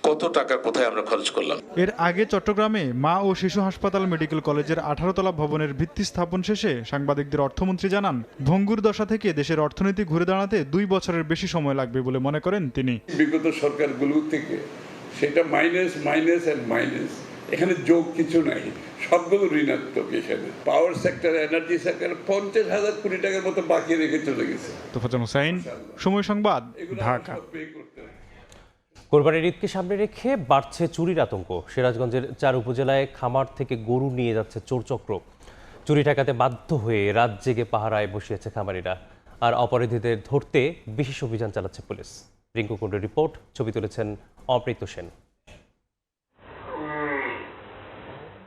কত টাকা কোথায় আমরা খরচ করলাম। এর আগে চট্টগ্রামে মা ও শিশু হাসপাতাল মেডিকেল কলেজের 18 তলা ভবনের ভিত্তি স্থাপন শেষে সাংবাদিকদের অর্থমন্ত্রী জানান, ভঙ্গুর দশা থেকে দেশের অর্থনীতি ঘুরে দাঁড়াতে 2 বছরের বেশি সময় লাগবে বলে মনে করেন তিনি। বিগত সরকারগুলো থেকে সেটা মাইনাস মাইনাস এন্ড মাইনাস, এখানে যোগ কিছু নাই, সবগুলো ঋণাত্মক। এখানে পাওয়ার সেক্টর, এনার্জি সেক্টর 50,000 কোটি টাকার মতো বাকি রেখে চলে গেছে। তোফাজ্জল হোসেন, সময় সংবাদ, ঢাকা। কোরবানির ঈদকে সামনে রেখে বাড়ছে চুরির আতঙ্ক। সিরাজগঞ্জের 4 উপজেলায় খামার থেকে গরু নিয়ে যাচ্ছে চোরচক্র। চুরি ঠেকাতে বাধ্য হয়ে রাত জেগে পাহারায় বসিয়েছে খামারিরা। আর অপরাধীদের ধরতে বিশেষ অভিযান চালাচ্ছে পুলিশ। রিঙ্কু কুণ্ডুর রিপোর্ট, ছবি তুলেছেন অমৃত সেন।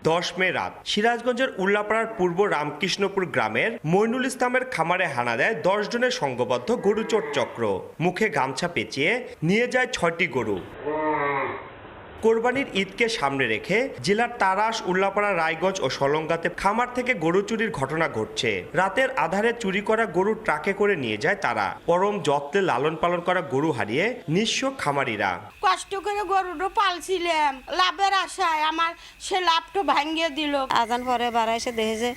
10 মে রাত সিরাজগঞ্জের উল্লাপাড়ার পূর্ব রামকৃষ্ণপুর গ্রামের মইনুল ইসলামের খামারে হানা দেয় 10 জনের সংঘবদ্ধ গরু চোর চক্র। মুখে গামছা পেঁচিয়ে নিয়ে যায় 6টি গরু। কোরবানির ঈদকে সামনে রেখে জেলার তারাস, উল্লাপাড়া, রায়গঞ্জ ও সলঙ্গাতে খামার থেকে গরু চুরির ঘটনা ঘটছে। রাতের আধারে চুরি করা গরু ট্রাকে করে নিয়ে যায় তারা। পরম যত্নে লালন পালন করা গরু হারিয়ে নিঃস্ব খামারিরা। কষ্ট করে গরুটা পালছিলাম, লাভের আশায় আমার সে লাভটা ভাঙিয়ে দিল। আজান পরে বাড়াইছে দেখেছে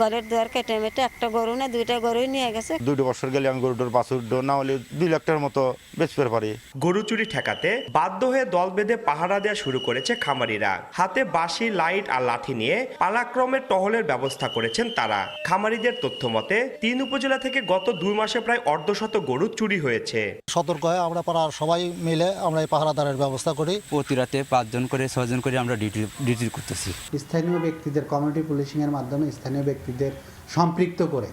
ঘরের দুয়ার কেটে মেটে একটা গরু না 2টা গরুই নিয়ে গেছে। 2 বছর গেলে আমি গরুটার বাছুর না হলে 2 লাখ টাকার মতো বেচতে পারি। গরু চুরি ঠেকাতে বাধ্য হয়ে দল বেঁধে পাহারা দেওয়া শুরু করেছে খামারিরা। হাতে বাঁশি, লাইট আর লাঠি নিয়ে পালাক্রমে টহলের ব্যবস্থা করেছেন তারা। খামারিদের তথ্য মতে 3 উপজেলা থেকে গত 2 মাসে প্রায় অর্ধশত গরু চুরি হয়েছে। সতর্ক হয়ে আমরা পাড়ার সবাই মিলে আমরা এই পাহারাদারের ব্যবস্থা করি। প্রতি রাতে 5 জন করে 6 জন করে আমরা ডিউটি করতেছি। স্থানীয় ব্যক্তিদের কমিউনিটি পুলিশিংয়ের মাধ্যমে স্থানীয় ব্যক্তিদের সম্পৃক্ত করে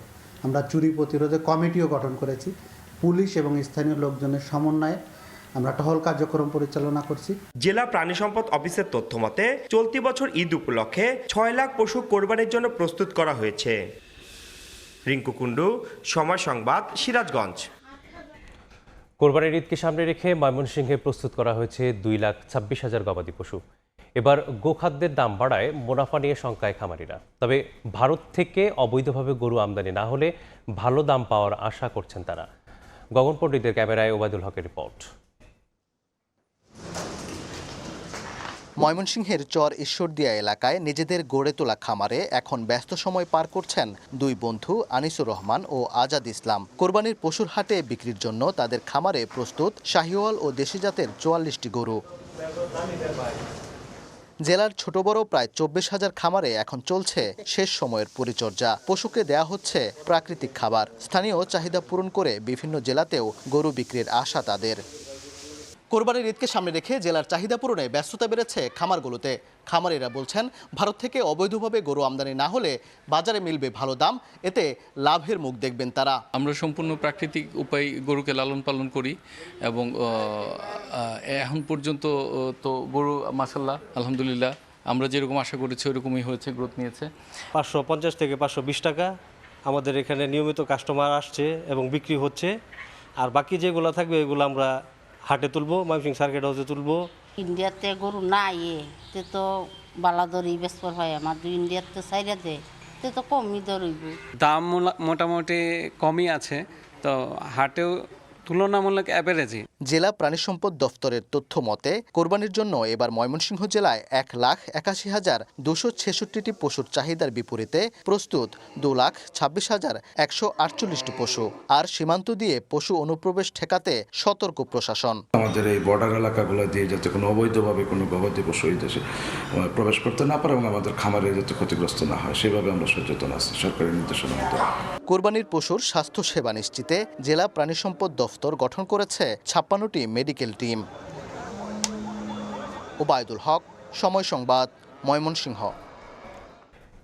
আমরা চুরি প্রতিরোধে কমিটিও গঠন করেছি। পুলিশ এবং স্থানীয় লোকজনের সমন্বয়ে আমরা টহল কার্যক্রম পরিচালনা করছি। জেলা প্রাণী সম্পদ অফিসের তথ্য মতে চলতি বছর ঈদ উপলক্ষে 6 লাখ পশু কোরবানির জন্য প্রস্তুত করা হয়েছে। রিঙ্কু কুণ্ডু, সময় সংবাদ, সিরাজগঞ্জ। কোরবানির ঈদকে সামনে রেখে ময়মনসিংহে প্রস্তুত করা হয়েছে 2,26,000 গবাদি পশু। এবার গোখাদ্যের দাম বাড়ায় মুনাফা নিয়ে শঙ্কায় খামারিরা। তবে ভারত থেকে অবৈধভাবে গরু আমদানি না হলে ভালো দাম পাওয়ার আশা করছেন তারা। গগন পণ্ডিতের ক্যামেরায় ওবায়দুল হকের রিপোর্ট। ময়মনসিংহের চর ঈশ্বরদিয়া এলাকায় নিজেদের গড়ে তোলা খামারে এখন ব্যস্ত সময় পার করছেন 2 বন্ধু আনিসুর রহমান ও আজাদ ইসলাম। কোরবানির পশুর হাটে বিক্রির জন্য তাদের খামারে প্রস্তুত শাহিওয়াল ও দেশি জাতের 44টি গরু। জেলার ছোট বড় প্রায় 24,000 খামারে এখন চলছে শেষ সময়ের পরিচর্যা। পশুকে দেয়া হচ্ছে প্রাকৃতিক খাবার। স্থানীয় চাহিদা পূরণ করে বিভিন্ন জেলাতেও গরু বিক্রির আশা তাদের। কোরবানির ঈদকে সামনে রেখে জেলার চাহিদা পূরণে ব্যস্ততা বেড়েছে খামারগুলোতে। খামারিরা বলছেন, ভারত থেকে অবৈধভাবে গরু আমদানি না হলে বাজারে মিলবে ভালো দাম, এতে লাভের মুখ দেখবেন তারা। আমরা সম্পূর্ণ প্রাকৃতিক উপায় গরুকে লালন পালন করি এবং এখন পর্যন্ত তো গরু মাশাআল্লাহ আলহামদুলিল্লাহ আমরা যেরকম আশা করেছি ওরকমই হয়েছে, গ্রোথ নিয়েছে। 550 থেকে 520 টাকা আমাদের এখানে নিয়মিত কাস্টমার আসছে এবং বিক্রি হচ্ছে। আর বাকি যেগুলো থাকবে এগুলো আমরা হাটে তুলবো, ময়মনসিংহ সার্কিট হাউসে তুলবো। ইন্ডিয়াতে গরু নাই তে তো বালা দরই বেসপর হয় আমাদের ইন্ডিয়াতে সাইডাতে তে তো কমই দরইব। দাম মোটামুটি কমই আছে, তো হাটেও তুলনামূলক অ্যাভারেজই। জেলা প্রাণী সম্পদ দফতরের তথ্য মতে কোরবানির জন্য এবার ময়মনসিংহ জেলায় 1,81,266টি পশুর চাহিদার বিপরীতে প্রস্তুত 2,26,148টি পশু। আর সীমান্ত দিয়ে পশু অনুপ্রবেশ ঠেকাতে সতর্ক প্রশাসন। আমাদের এই বর্ডার এলাকাগুলো দিয়ে যাতে কোনো অবৈধভাবে কোনো গবাদি পশু এই দেশে প্রবেশ করতে না পারে এবং আমাদের খামারে যাতে ক্ষতিগ্রস্ত না হয় সেভাবে আমরা সচেতন আছি সরকারি নির্দেশনা মতো। কোরবানির পশুর স্বাস্থ্য সেবা নিশ্চিতে জেলা প্রাণী সম্পদ দফতর গঠন করেছে 56টি মেডিকেল টিম। ওবায়দুল হক, সময় সংবাদ, ময়মনসিংহ।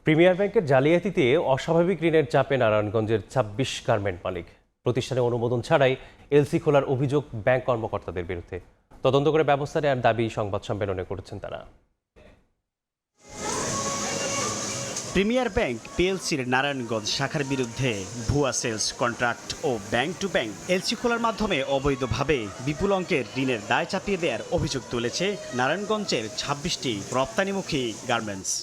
প্রিমিয়ার ব্যাংকের জালিয়াতিতে অস্বাভাবিক ঋণের চাপে নারায়ণগঞ্জের 26 গার্মেন্ট মালিক। প্রতিষ্ঠানের অনুমোদন ছাড়াই এলসি খোলার অভিযোগ ব্যাংক কর্মকর্তাদের বিরুদ্ধে। তদন্ত করে ব্যবস্থা নেওয়ার দাবি সংবাদ সম্মেলনে করেছেন তারা। প্রিমিয়ার ব্যাংক পিএলসির নারায়ণগঞ্জ শাখার বিরুদ্ধে ভুয়া সেলস কন্ট্রাক্ট ও ব্যাংক টু ব্যাংক এলসি খোলার মাধ্যমে অবৈধভাবে বিপুল অঙ্কের ঋণের দায় চাপিয়ে দেওয়ার অভিযোগ তুলেছে নারায়ণগঞ্জের 26টি রপ্তানিমুখী গার্মেন্টস।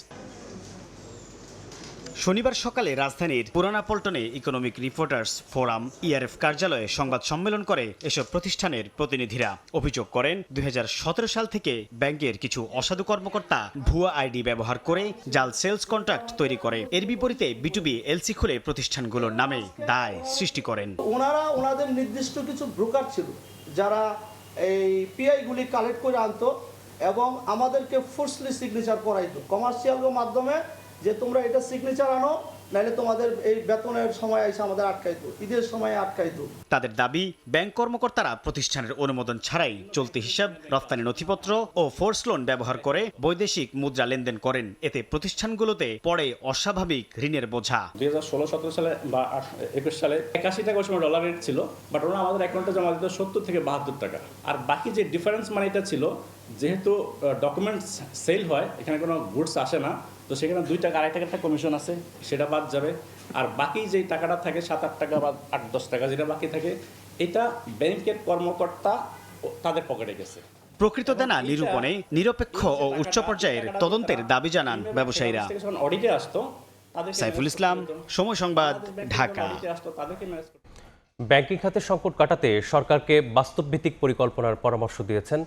শনিবার সকালে রাজধানীর পুরানা পল্টনে ইকোনমিক রিপোর্টার্স ফোরাম ইআরএফ কার্যালয়ে সংবাদ সম্মেলন করে এসব প্রতিষ্ঠানের প্রতিনিধিরা অভিযোগ করেন 2017 সাল থেকে ব্যাংকের কিছু অসাধু কর্মকর্তা ভুয়া আইডি ব্যবহার করে জাল সেলস কন্ট্রাক্ট তৈরি করে। এর বিপরীতে বিটুবি এলসি খুলে প্রতিষ্ঠানগুলোর নামে দায় সৃষ্টি করেন। ওনাদের নির্দিষ্ট কিছু ব্রোকার ছিল যারা এই পিআইগুলি কালেক্ট করে আনতো এবং আমাদেরকে ফোর্সলি সিগনেচার করাইতো কমার্শিয়ালের মাধ্যমে, যে তোমরা এটা সিগনেচার আনো, নাহলে তোমাদের এই বেতনের সময় এসে আমাদের আটকাইতো, ঈদের সময় আটকাইতো। তাদের দাবি, ব্যাংক কর্মকর্তারা প্রতিষ্ঠানের অনুমোদন ছাড়াই চলতি হিসাব, রফতানি নথিপত্র ও ফোর্স লোন ব্যবহার করে বৈদেশিক মুদ্রা লেনদেন করেন। এতে প্রতিষ্ঠানগুলোতে পড়ে অস্বাভাবিক ঋণের বোঝা। 2016-17 সালে বা 21 সালে 81 টাকা ওই সময় ডলার রেট ছিল, বাট ওরা আমাদের অ্যাকাউন্টে জমা দিত 70 থেকে 72 টাকা। আর বাকি যে ডিফারেন্স মানিটা ছিল, যেহেতু ডকুমেন্টস সেল হয়, এখানে কোনো গুডস আসে না, তো সেখানে 2 টাকা 2.5 টাকা একটা কমিশন আছে, সেটা বাদ যাবে। আর বাকি যে টাকাটা থাকে 7-8 টাকা বা 8-10 টাকা যেটা বাকি থাকে, এটা ব্যাংকের কর্মকর্তা তাদের পকেটে গেছে। প্রকৃত দেনা নিরূপণে নিরপেক্ষ ও উচ্চ পর্যায়ের তদন্তের দাবি জানান ব্যবসায়ীরা। অডিটে আসতো, সাইফুল ইসলাম, সময় সংবাদ, ঢাকা। ব্যাংকিং খাতের সংকট কাটাতে সরকারকে বাস্তবভিত্তিক পরিকল্পনার পরামর্শ দিয়েছেন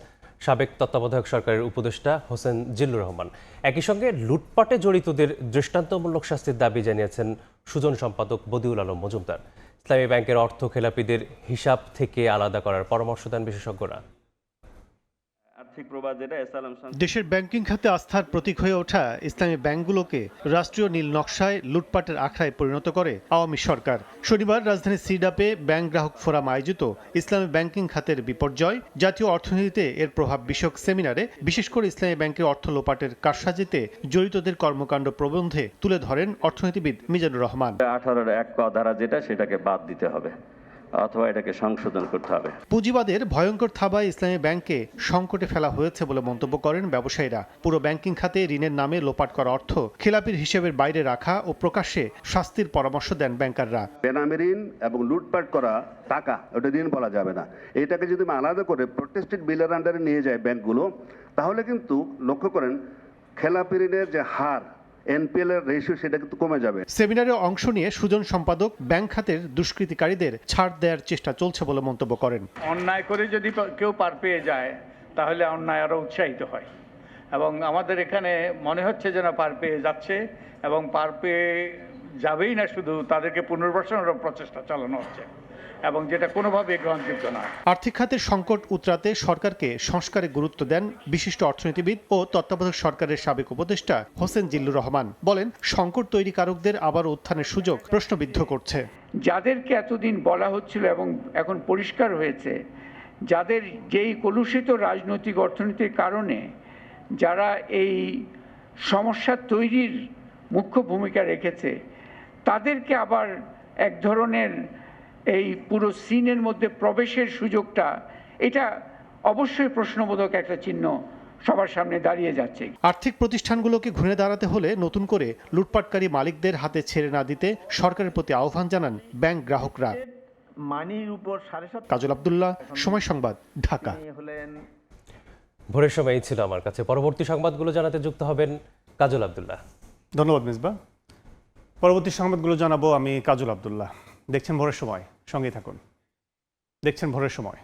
সাবেক তত্ত্বাবধায়ক সরকারের উপদেষ্টা হোসেন জিল্লুর রহমান। একই সঙ্গে লুটপাটে জড়িতদের দৃষ্টান্তমূলক শাস্তির দাবি জানিয়েছেন সুজন সম্পাদক বদিউল আলম মজুমদার। ইসলামী ব্যাংকের অর্থ খেলাপিদের হিসাব থেকে আলাদা করার পরামর্শ দেন বিশেষজ্ঞরা। দেশের ব্যাংকিং খাতে আস্থার প্রতীক হয়ে ওঠা ইসলামী ব্যাংকগুলোকে রাষ্ট্রীয় নীল নকশায় লুটপাটের আখড়ায় পরিণত করে আওয়ামী সরকার। শনিবার রাজধানীর সিডাপে ব্যাংক গ্রাহক ফোরাম আয়োজিত ইসলামী ব্যাংকিং খাতের বিপর্যয়, জাতীয় অর্থনীতিতে এর প্রভাব বিষয়ক সেমিনারে বিশেষ করে ইসলামী ব্যাংকের অর্থ লোপাটের কারসাজিতে জড়িতদের কর্মকাণ্ড প্রবন্ধে তুলে ধরেন অর্থনীতিবিদ মিজানুর রহমান। 18(1) ক ধারা যেটা, সেটাকে বাদ দিতে হবে অথবা এটাকে সংশোধন করতে হবে। পুঁজিবাদের ভয়ঙ্কর থাবায় ইসলামী ব্যাংকে সংকটে ফেলা হয়েছে বলে মন্তব্য করেন ব্যবসায়ীরা। পুরো ব্যাংকিং খাতে ঋণের নামে লোপাট করা অর্থ খেলাপির হিসেবের বাইরে রাখা ও প্রকাশ্যে শাস্তির পরামর্শ দেন ব্যাংকাররা। বেনামি ঋণ এবং লুটপাট করা টাকা, ওটা ঋণ বলা যাবে না। এটাকে যদি আলাদা করে প্রটেস্টেড বিলের আন্ডারে নিয়ে যায় ব্যাংকগুলো, তাহলে কিন্তু লক্ষ্য করেন খেলাপি ঋণের যে হার, এনপিএল এর রেশিও, সেটা কিন্তু কমে যাবে। সেমিনারে অংশ নিয়ে সুজন সম্পাদক ব্যাংক খাতের দুষ্কৃতিকারীদের ছাড় দেওয়ার চেষ্টা চলছে বলে মন্তব্য করেন। অন্যায় করে যদি কেউ পার পেয়ে যায়, তাহলে অন্যায় আরো উৎসাহিত হয়, এবং আমাদের এখানে মনে হচ্ছে যেন পার পেয়ে যাচ্ছে, এবং পার পেয়ে যাবেই না, শুধু তাদেরকে পুনর্বাসনের প্রচেষ্টা চালানো হচ্ছে, এবং যেটা কোনোভাবেই গ্রহণযোগ্য নয়। আর্থিক খাতের সংকট উতরাতে সরকারকে সংস্কারে গুরুত্ব দেন বিশিষ্ট অর্থনীতিবিদ ও তত্ত্বাবধায়ক সরকারের সাবেক উপদেষ্টা হোসেন জিল্লুর রহমান। বলেন, সংকট তৈরিকারকদের আবার উত্থানের সুযোগ প্রশ্নবিদ্ধ করছে। যাদেরকে এতদিন বলা হচ্ছিল এবং এখন পরিষ্কার হয়েছে, যাদের যেই কলুষিত রাজনৈতিক অর্থনীতির কারণে যারা এই সমস্যা তৈরির মুখ্য ভূমিকা রেখেছে, তাদেরকে আবার এক ধরনের এই পুরো সিনের মধ্যে প্রবেশের সুযোগটা, এটা অবশ্যই প্রশ্নবোধক একটা চিহ্ন সবার সামনে দাঁড়িয়ে যাচ্ছে। আর্থিক প্রতিষ্ঠানগুলোকে ঘুরে দাঁড়াতে হলে নতুন করে লুটপাটকারী মালিকদের হাতে ছেড়ে না দিতে সরকারের প্রতি আহ্বান জানান ব্যাংক গ্রাহকরা। মানির উপর 7.5 কাজল আব্দুল্লাহ, সময় সংবাদ, ঢাকা। ভোরের সময়ই ছিল আমার কাছে। পরবর্তী সংবাদগুলো জানাতে যুক্ত হবেন কাজল আব্দুল্লাহ। ধন্যবাদ মিসবা। পরবর্তী সংবাদগুলো জানাবো আমি কাজল আব্দুল্লাহ। দেখছেন ভোরের সময়, সঙ্গেই থাকুন। দেখছেন ভোরের সময়।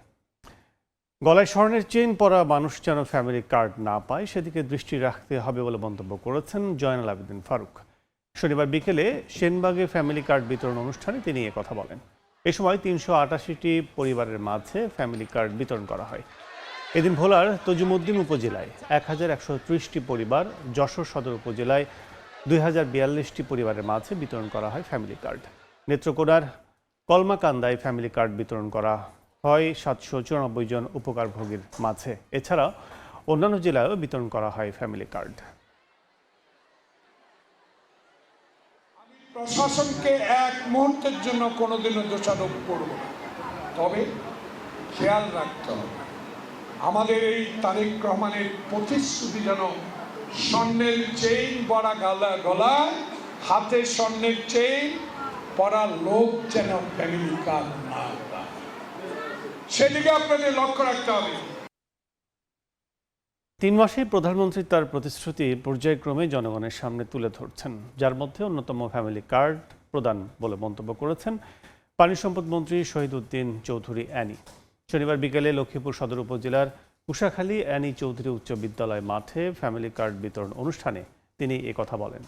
গলায় স্বর্ণের চেইন পরা মানুষ যেন ফ্যামিলি কার্ড না পায়, সেদিকে দৃষ্টি রাখতে হবে বলে মন্তব্য করেছেন জয়নাল আবেদিন ফারুক। শনিবার বিকেলে সেনবাগে ফ্যামিলি কার্ড বিতরণ অনুষ্ঠানে তিনি এ কথা বলেন। এ সময় 388টি পরিবারের মাঝে ফ্যামিলি কার্ড বিতরণ করা হয়। এদিন ভোলার তজুমুদ্দিন উপজেলায় 1130টি পরিবার, যশোর সদর উপজেলায় 2042টি পরিবারের মাঝে বিতরণ করা হয় ফ্যামিলি কার্ড। নেত্রকোনার কলমাকান্দায় ফ্যামিলি কার্ড বিতরণ করা হয় 794 জন উপকারভোগীর মাঝে। এছাড়া অন্যান্য জেলায়ও বিতরণ করা হয় ফ্যামিলি কার্ড। প্রশাসনকে এক মুহূর্তের জন্য কোনোদিনও দোষারোপ করব না, তবে খেয়াল রাখতে হবে আমাদের এই তারেক রহমানের প্রতিশ্রুতি যেন স্বর্ণের চেইন পরা গলায় হাতে স্বর্ণের চেইন পরা লোক যেন ফ্যামিলি কার্ড না পায়, সেদিকে আপনাদের লক্ষ্য রাখতে হবে। 3 মাসে প্রধানমন্ত্রী তার প্রতিশ্রুতি পর্যায়ক্রমে জনগণের সামনে তুলে ধরছেন, যার মধ্যে অন্যতম ফ্যামিলি কার্ড প্রদান বলে মন্তব্য করেছেন পানি সম্পদ মন্ত্রী শহীদ উদ্দিন চৌধুরী অ্যানি। শনিবার বিকেলে লক্ষ্মীপুর সদর উপজেলার কুশাখালী অ্যানি চৌধুরী উচ্চ বিদ্যালয় মাঠে ফ্যামিলি কার্ড বিতরণ অনুষ্ঠানে তিনি কথা বলেন।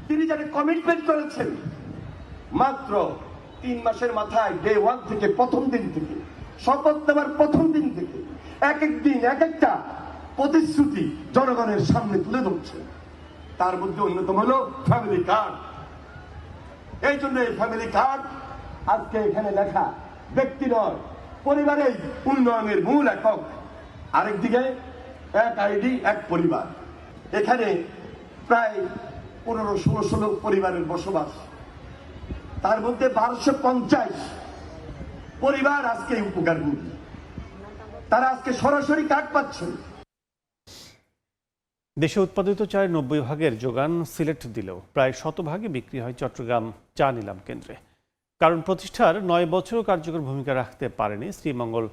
তিনি যারা কমিটমেন্ট করেছেন মাত্র 3 মাসের মাথায় ডে 1 থেকে প্রথম দিন থেকে শপথ নেওয়ার প্রথম দিন থেকে এক এক দিন এক একটা প্রতিশ্রুতি জনগণের সামনে তুলে ধরছে, তার মধ্যে অন্যতম হলো ফ্যামিলি কার্ড। এই জন্য এই ফ্যামিলি কার্ড আজকে এখানে লেখা ব্যক্তি নয়, পরিবারের উন্নয়নের মূল একক। আরেকদিকে এক আইডি এক পরিবার, এখানে প্রায় 15-16 পরিবারের বসবাস, তার মধ্যে 1250 পরিবার আজকে উপকারভোগী, তারা আজকে সরাসরি কার্ড পাচ্ছেন। দেশে উৎপাদিত চায়ের 90 ভাগের যোগান সিলেট দিলেও প্রায় 100 ভাগে বিক্রি হয় চট্টগ্রাম চা নিলাম কেন্দ্রে। কারণ প্রতিষ্ঠার 9 বছরও কার্যকর ভূমিকা রাখতে পারেনি শ্রীমঙ্গল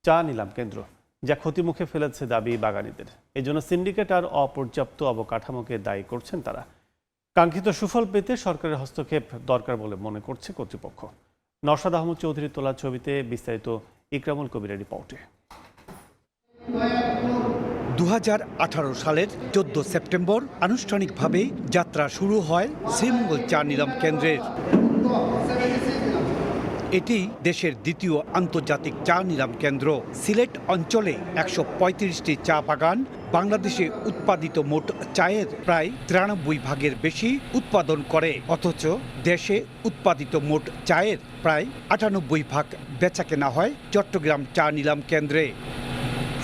চা নিলাম কেন্দ্র, যা ক্ষতিমুখে ফেলেছে দাবি বাগানীদের। এজন্য সিন্ডিকেট আর অপর্যাপ্ত অবকাঠামোকে দায়ী করছেন তারা। কাঙ্ক্ষিত সুফল পেতে সরকারের হস্তক্ষেপ দরকার বলে মনে করছে কর্তৃপক্ষ। নওশাদ আহমদ চৌধুরী তোলা ছবিতে বিস্তারিত ইকরামুল কবিরের রিপোর্টে। 2018 সালের 14 সেপ্টেম্বর আনুষ্ঠানিকভাবে যাত্রা শুরু হয় শ্রীমঙ্গল চা নিলাম কেন্দ্রের। এটি দেশের দ্বিতীয় আন্তর্জাতিক চা নিলাম কেন্দ্র। সিলেট অঞ্চলে 135টি চা বাগান, বাংলাদেশে উৎপাদিত মোট চায়ের প্রায় 93 ভাগের বেশি উৎপাদন করে, অথচ দেশে উৎপাদিত মোট চায়ের প্রায় 98 ভাগ বেচাকেনা হয় চট্টগ্রাম চা নিলাম কেন্দ্রে।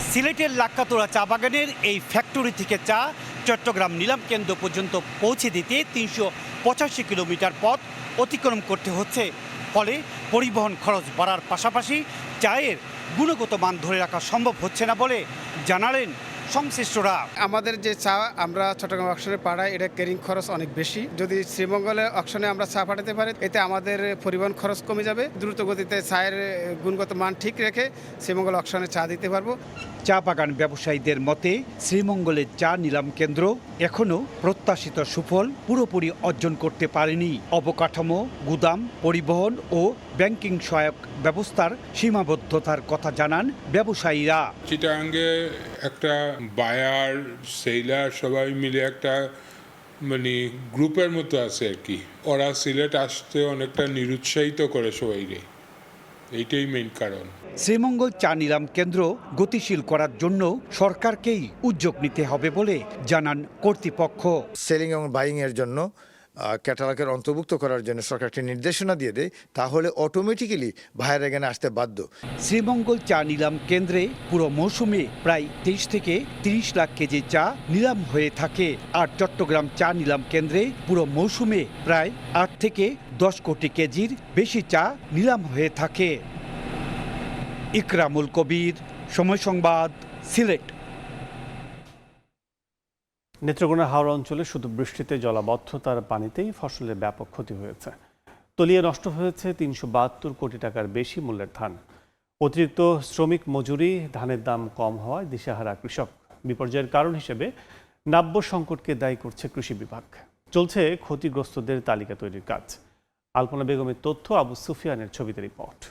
সিলেটের লাক্কাতোড়া চা বাগানের এই ফ্যাক্টরি থেকে চা চট্টগ্রাম নিলাম কেন্দ্র পর্যন্ত পৌঁছে দিতে 385 কিলোমিটার পথ অতিক্রম করতে হচ্ছে। ফলে পরিবহন খরচ বাড়ার পাশাপাশি চায়ের গুণগত মান ধরে রাখা সম্ভব হচ্ছে না বলে জানালেন সংশ্লিষ্টরা। আমাদের যে চা আমরা চট্টগ্রাম অকশনে পাঠাই, এটা ক্যারিং খরচ অনেক বেশি। যদি শ্রীমঙ্গলের অকশনে আমরা চা পাঠাতে পারি, এতে আমাদের পরিবহন খরচ কমে যাবে। দ্রুত গতিতে চায়ের গুণগত মান ঠিক রেখে শ্রীমঙ্গল অকশনে চা দিতে পারবো। চা বাগান ব্যবসায়ীদের মতে শ্রীমঙ্গলের চা নিলাম কেন্দ্র এখনও প্রত্যাশিত সুফল পুরোপুরি অর্জন করতে পারেনি। অবকাঠামো, গুদাম, পরিবহন ও ব্যাংকিং সহায়ক ব্যবস্থার সীমাবদ্ধতার কথা জানান ব্যবসায়ীরা। চিটাগাঙ্গে একটা বায়ার সেলার সবাই মিলে একটা গ্রুপের মতো আছে আর কি। ওরা সিলেট আসতে অনেকটা নিরুৎসাহিত করে সবাইকে, এইটাই মেইন কারণ। শ্রীমঙ্গল চা নিলাম কেন্দ্র গতিশীল করার জন্য সরকারকেই উদ্যোগ নিতে হবে বলে জানান কর্তৃপক্ষ। সেলিং এবং বাইং এর জন্য ক্যাটালগের অন্তর্ভুক্ত করার জন্য সরকারকে নির্দেশনা দিয়ে দেয়, তাহলে অটোমেটিক্যালি ভাইয়েরা এখানে আসতে বাধ্য। শ্রীমঙ্গল চা নিলাম কেন্দ্রে পুরো মৌসুমে প্রায় 23 থেকে 30 লাখ কেজি চা নিলাম হয়ে থাকে, আর চট্টগ্রাম চা নিলাম কেন্দ্রে পুরো মৌসুমে প্রায় 8 থেকে 10 কোটি কেজির বেশি চা নিলাম হয়ে থাকে। ইকরামুল কবির, সময় সংবাদ, সিলেট। নেত্রকোনা হাওড়া অঞ্চলে শুধু বৃষ্টিতে জলাবদ্ধতার পানিতেই ফসলের ব্যাপক ক্ষতি হয়েছে। তলিয়ে নষ্ট হয়েছে 372 কোটি টাকার বেশি মূল্যের ধান। অতিরিক্ত শ্রমিক মজুরি, ধানের দাম কম হওয়ায় দিশেহারা কৃষক। বিপর্যয়ের কারণ হিসেবে নাব্য সংকটকে দায়ী করছে কৃষি বিভাগ। চলছে ক্ষতিগ্রস্তদের তালিকা তৈরির কাজ। আলপনা বেগমের তথ্য, আবু সুফিয়ানের ছবিতে রিপোর্ট।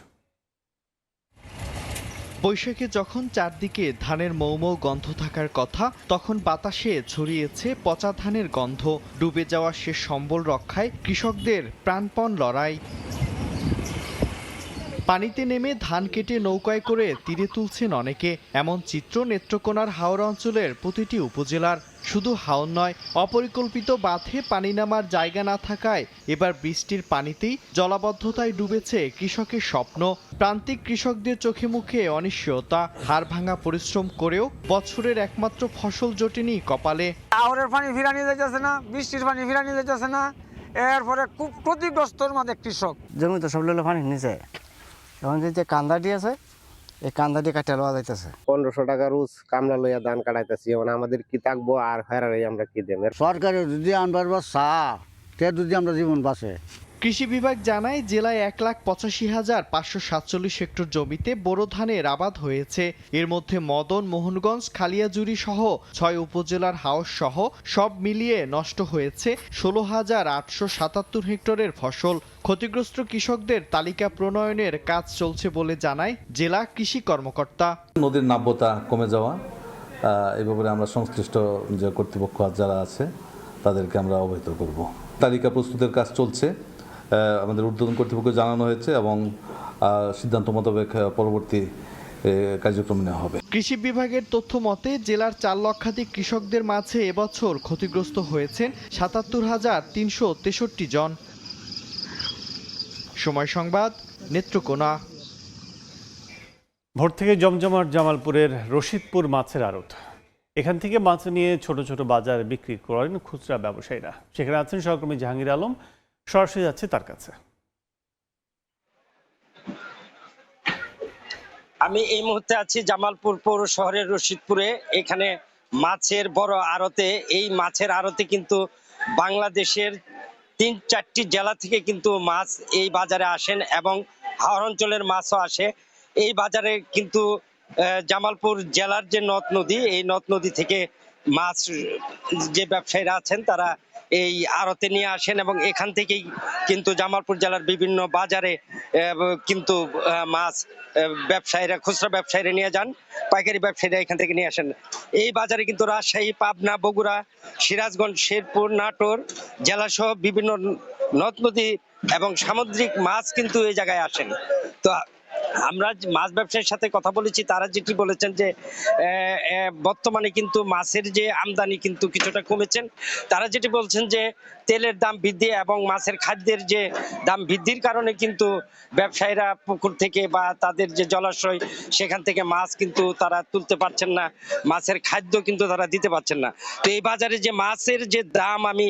বৈশাখে যখন চারদিকে ধানের মৌমৌ গন্ধ থাকার কথা, তখন বাতাসে ছড়িয়েছে পচা ধানের গন্ধ। ডুবে যাওয়া সে সম্বল রক্ষায় কৃষকদের প্রাণপণ লড়াই। পানিতে নেমে ধান কেটে নৌকায় করে তীরে তুলছেন অনেকে। এমন চিত্র নেত্রকোনার হাওড়া অঞ্চলের প্রতিটি উপজেলার। শুধু হাওর নয়, অপরিকল্পিত বাঁধে পানি নামার জায়গা না থাকায় এবার বৃষ্টির পানিতেই জলাবদ্ধতায় ডুবেছে কৃষকের স্বপ্ন। প্রান্তিক কৃষকদের চোখে মুখে অনিশ্চয়তা। হাড় ভাঙা পরিশ্রম করেও বছরের একমাত্র ফসল জোটেনি কপালে। হাওরের পানি ফিরা নিয়ে যাচ্ছে না, বৃষ্টির পানি ফিরা নিয়ে যাচ্ছে না, এরপরে খুব ক্ষতিগ্রস্তর মধ্যে কৃষক। জমিতে সব লোক পানি নিচে, এখন যে কান্দাটি আছে এই কান্দা দিয়ে কাটা লওয়া যাইতেছে। 1500 টাকা রোজ কামলা লইয়া ধান কাটাইতেছি, মানে আমাদের কি থাকবো আর হেরারে আমরা কি দেব? সরকারের যদি আনবার বাসা তে যদি আমরা জীবন বাঁচে। কৃষি বিভাগ জানায় জেলায় 1,85,547 হেক্টর জমিতে বোরো ধানের আবাদ হয়েছে। এর মধ্যে মদন মোহনগঞ্জ, খালিয়াজুরি সহ 6 উপজেলার হাওর সহ সব মিলিয়ে নষ্ট হয়েছে 16,877 হেক্টরের ফসল। ক্ষতিগ্রস্ত কৃষকদের তালিকা প্রণয়নের কাজ চলছে বলে জানায় জেলা কৃষি কর্মকর্তা। নদীর নাব্যতা কমে যাওয়া, এই ব্যাপারে আমরা সংশ্লিষ্ট যে কর্তৃপক্ষ যারা আছে তাদেরকে আমরা অবহিত করব। তালিকা প্রস্তুতের কাজ চলছে, আমাদের ঊর্ধ্বতন কর্তৃপক্ষ জানানো হয়েছে এবং সিদ্ধান্ত মোতাবেক পরবর্তী কার্যক্রম নেওয়া হবে। কৃষি বিভাগের তথ্য মতে জেলার 4 লক্ষাধিক কৃষকদের মাঝে এবছর ক্ষতিগ্রস্ত হয়েছেন 77,363 জন। সময় সংবাদ, নেত্রকোনা। ভোর থেকে জমজমাট জামালপুরের রশিদপুর মাছের আড়ত। এখান থেকে মাছ নিয়ে ছোট ছোট বাজারে বিক্রি করেন খুচরা ব্যবসায়ীরা। সেখানে আছেন সহকর্মী জাহাঙ্গীর আলম, সরাসরি যাচ্ছে তার কাছে। আমি এই মুহূর্তে আছি জামালপুর পৌর শহরের রশিদপুরে। এখানে মাছের বড় আড়তে, এই মাছের আড়তে কিন্তু বাংলাদেশের 3-4টি জেলা থেকে কিন্তু মাছ এই বাজারে আসেন এবং হাওর অঞ্চলের মাছও আসে এই বাজারে। কিন্তু জামালপুর জেলার যে নদ নদী, এই নদ নদী থেকে মাছ যে ব্যবসায়ীরা আছেন তারা এই আড়তে নিয়ে আসেন এবং এখান থেকেই কিন্তু জামালপুর জেলার বিভিন্ন বাজারে কিন্তু মাছ ব্যবসায়ীরা, খুচরা ব্যবসায়ীরা নিয়ে যান, পাইকারি ব্যবসায়ীরা এখান থেকে নিয়ে আসেন। এই বাজারে কিন্তু রাজশাহী, পাবনা, বগুড়া, সিরাজগঞ্জ, শেরপুর, নাটোর জেলাসহ বিভিন্ন নদ নদী এবং সামুদ্রিক মাছ কিন্তু এই জায়গায় আসেন। তো আমরা মাছ ব্যবসায়ীর সাথে কথা বলেছি, তারা যেটি বলেছেন যে বর্তমানে কিন্তু মাছের যে আমদানি কিন্তু কিছুটা কমেছেন। তারা যেটি বলছেন যে তেলের দাম বৃদ্ধি এবং মাছের খাদ্যের যে দাম বৃদ্ধির কারণে কিন্তু ব্যবসায়ীরা পুকুর থেকে বা তাদের যে জলাশয় সেখান থেকে মাছ কিন্তু তারা তুলতে পারছেন না, মাছের খাদ্য কিন্তু তারা দিতে পারছেন না। তো এই বাজারে যে মাছের যে দাম, আমি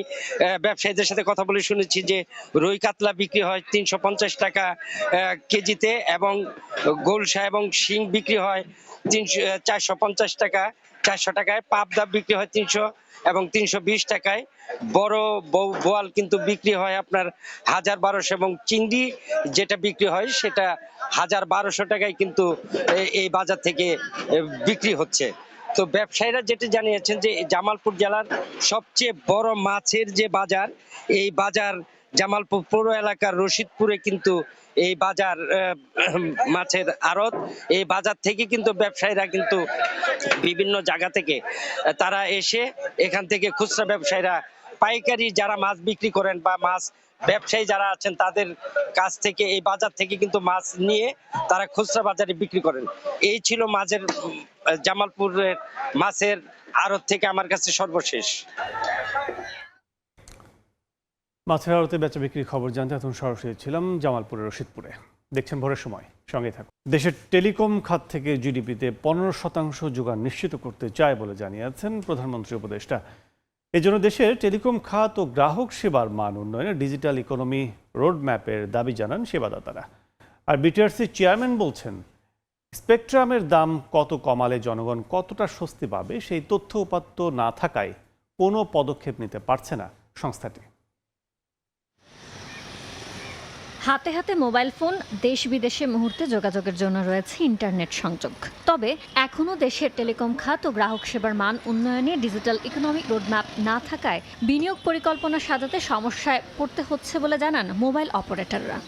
ব্যবসায়ীদের সাথে কথা বলে শুনেছি যে রুই কাতলা বিক্রি হয় 350 টাকা কেজিতে এবং গোলসা এবং শিং বিক্রি হয় 450 টাকা, 400 টাকায়। পাবদা বিক্রি হয় 300 এবং 320 টাকায়। বড় বোয়াল কিন্তু বিক্রি হয় আপনার 1000-1200 এবং চিংড়ি যেটা বিক্রি হয় সেটা 1000-1200 টাকায় কিন্তু এই বাজার থেকে বিক্রি হচ্ছে। তো ব্যবসায়ীরা যেটি জানিয়েছেন যে জামালপুর জেলার সবচেয়ে বড় মাছের যে বাজার, এই বাজার জামালপুর পৌর এলাকার রশিদপুরে কিন্তু এই বাজার মাছের আড়ত। এই বাজার থেকে কিন্তু ব্যবসায়ীরা কিন্তু বিভিন্ন জায়গা থেকে তারা এসে এখান থেকে খুচরা ব্যবসায়ীরা, পাইকারি যারা মাছ বিক্রি করেন বা মাছ ব্যবসায়ী যারা আছেন তাদের কাছ থেকে এই বাজার থেকে কিন্তু মাছ নিয়ে তারা খুচরা বাজারে বিক্রি করেন। এই ছিল মাছের জামালপুরের মাছের আড়ত থেকে আমার কাছে সর্বশেষ। মাছের আড়তে বেচা বিক্রির খবর জানতে এখন সরাসরি ছিলাম জামালপুরের রশিদপুরে। দেখছেন ভোরের সময়, সঙ্গে থাকুন। দেশের টেলিকম খাত থেকে জিডিপিতে 15% যোগান নিশ্চিত করতে চায় বলে জানিয়েছেন প্রধানমন্ত্রী উপদেষ্টা। এজন্য দেশের টেলিকম খাত ও গ্রাহক সেবার মান উন্নয়নে ডিজিটাল ইকোনমি রোডম্যাপের দাবি জানান সেবাদাতারা। আর বিটিআরসি চেয়ারম্যান বলছেন, স্পেকট্রামের দাম কত কমালে জনগণ কতটা স্বস্তি পাবে সেই তথ্য উপাত্ত না থাকায় কোনো পদক্ষেপ নিতে পারছে না সংস্থাটি। হাতে হাতে মোবাইল ফোন, দেশ বিদেশে মুহূর্তে যোগাযোগের জন্য রয়েছে ইন্টারনেট সংযোগ। তবে এখনও দেশের টেলিকম খাত ও গ্রাহক সেবার মান উন্নয়নে ডিজিটাল ইকোনমিক রোডম্যাপ না থাকায় বিনিয়োগ পরিকল্পনা সাজাতে সমস্যায় পড়তে হচ্ছে বলে জানান মোবাইল অপারেটররা।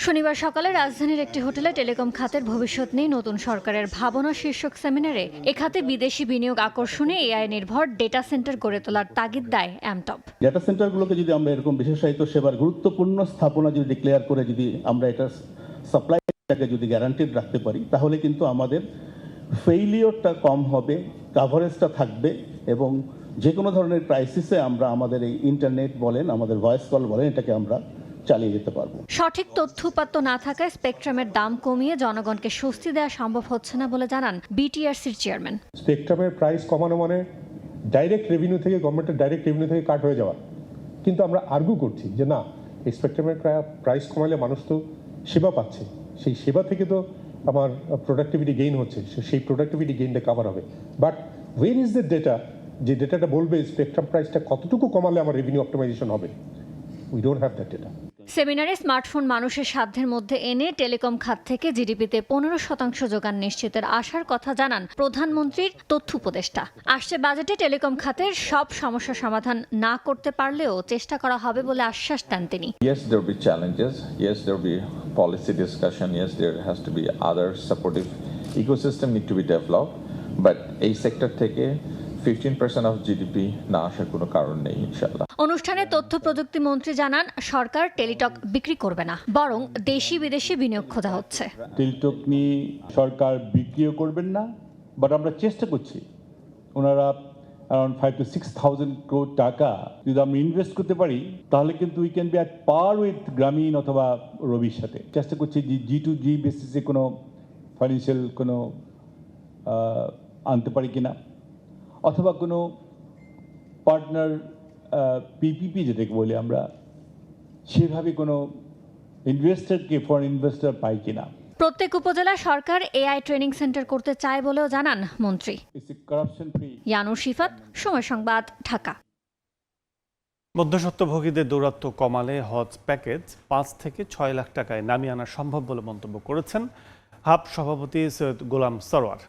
শনিবার সকালে রাজধানীর একটি হোটেলে টেলিকম খাতের ভবিষ্যৎ নিয়ে নতুন সরকারের ভাবনা শীর্ষক সেমিনারে এ খাতে বিদেশি বিনিয়োগ আকর্ষণে এআই নির্ভর ডেটা সেন্টার গড়ে তোলার তাগিদ দেয় অ্যামটপ। ডেটা সেন্টারগুলোকে যদি আমরা এরকম বিশেষায়িত সেবার গুরুত্বপূর্ণ স্থাপনা যদি ডিক্লেয়ার করে যদি আমরা এটার সাপ্লাইটাকে যদি গ্যারান্টিড রাখতে পারি, তাহলে কিন্তু আমাদের ফেইলিওরটা কম হবে, কাভারেজটা থাকবে এবং যে কোনো ধরনের ক্রাইসিসে আমরা আমাদের এই ইন্টারনেট বলেন, আমাদের ভয়েস কল বলেন, এটাকে আমরা চালিয়ে যেতে পারবো। সঠিক তথ্যপাত্য না থাকায় স্পেকট্রামের দাম কমিয়ে জনগণকে স্বস্তি দেওয়া সম্ভব হচ্ছে না বলে জানান বিটিআরসির চেয়ারম্যান। স্পেকট্রামের প্রাইস কমানো মানে ডাইরেক্ট রেভিনিউ থেকে, গভর্নমেন্টের ডাইরেক্ট রেভিনিউ থেকে কাট হয়ে যাওয়া। কিন্তু আমরা আর্গু করছি যে না, এই স্পেকট্রামের প্রাইস কমালে মানুষ তো সেবা পাচ্ছে, সেই সেবা থেকে তো আমার প্রোডাক্টিভিটি গেইন হচ্ছে, সেই প্রোডাক্টিভিটি গেইনটা কাভার হবে। বাট ওয়ের ইজ দ্য ডেটা, যে ডেটাটা বলবে স্পেকট্রাম প্রাইসটা কতটুকু কমালে আমার রেভিনিউ অপটিমাইজেশন হবে, we don't have that data. সেমিনারে স্মার্টফোন মানুষের সাধ্যের মধ্যে এনে টেলিকম খাত থেকে জিডিপিতে 15% যোগান নিশ্চিতের আশার কথা জানান প্রধানমন্ত্রীর তথ্য উপদেষ্টা। আসছে বাজেটে টেলিকম খাতের সব সমস্যা সমাধান না করতে পারলেও চেষ্টা করা হবে বলে আশ্বাস দেন তিনি। Yes, there will be challenges. Yes, there will be policy discussion. Yes, there has to be other supportive ecosystem need to be developed. But এই সেক্টর থেকে 15% of GDP না আসার কোনো কারণ নেই ইনশাআল্লাহ। অনুষ্ঠানে তথ্য প্রযুক্তি মন্ত্রী জানান সরকার টেলিটক বিক্রি করবে না, বরং দেশি বিদেশি বিনিয়োগ খোঁজা হচ্ছে। টেলিটক নিয়ে সরকার বিক্রিও করবেন না, বাট আমরা চেষ্টা করছি ওনারা অ্যারাউন্ড 5,000 to 6,000 crore টাকা যদি আমরা ইনভেস্ট করতে পারি তাহলে কিন্তু we can be at per with গ্রামীণ অথবা রবির সাথে। চেষ্টা করছি G2G বেসিসে কোনো ফাইন্যান্সিয়াল কোনো আনতে পারি কিনা, অথবা কোনো পার্টনার পিপিপি যেটাকে বলি আমরা, সেভাবে কোনো ইনভেস্টরকে ফরেন ইনভেস্টর পাই কিনা। প্রত্যেক উপজেলা সরকার এআই ট্রেনিং সেন্টার করতে চায় বলেও জানান মন্ত্রী। ইয়ানুর শিফাত, সময় সংবাদ, ঢাকা। মধ্যস্বত্বভোগীদের দৌরাত্ম্য কমালে হজ প্যাকেজ 5 থেকে 6 লাখ টাকায় নামিয়ে আনা সম্ভব বলে মন্তব্য করেছেন হাব সভাপতি সৈয়দ গোলাম সরওয়ার।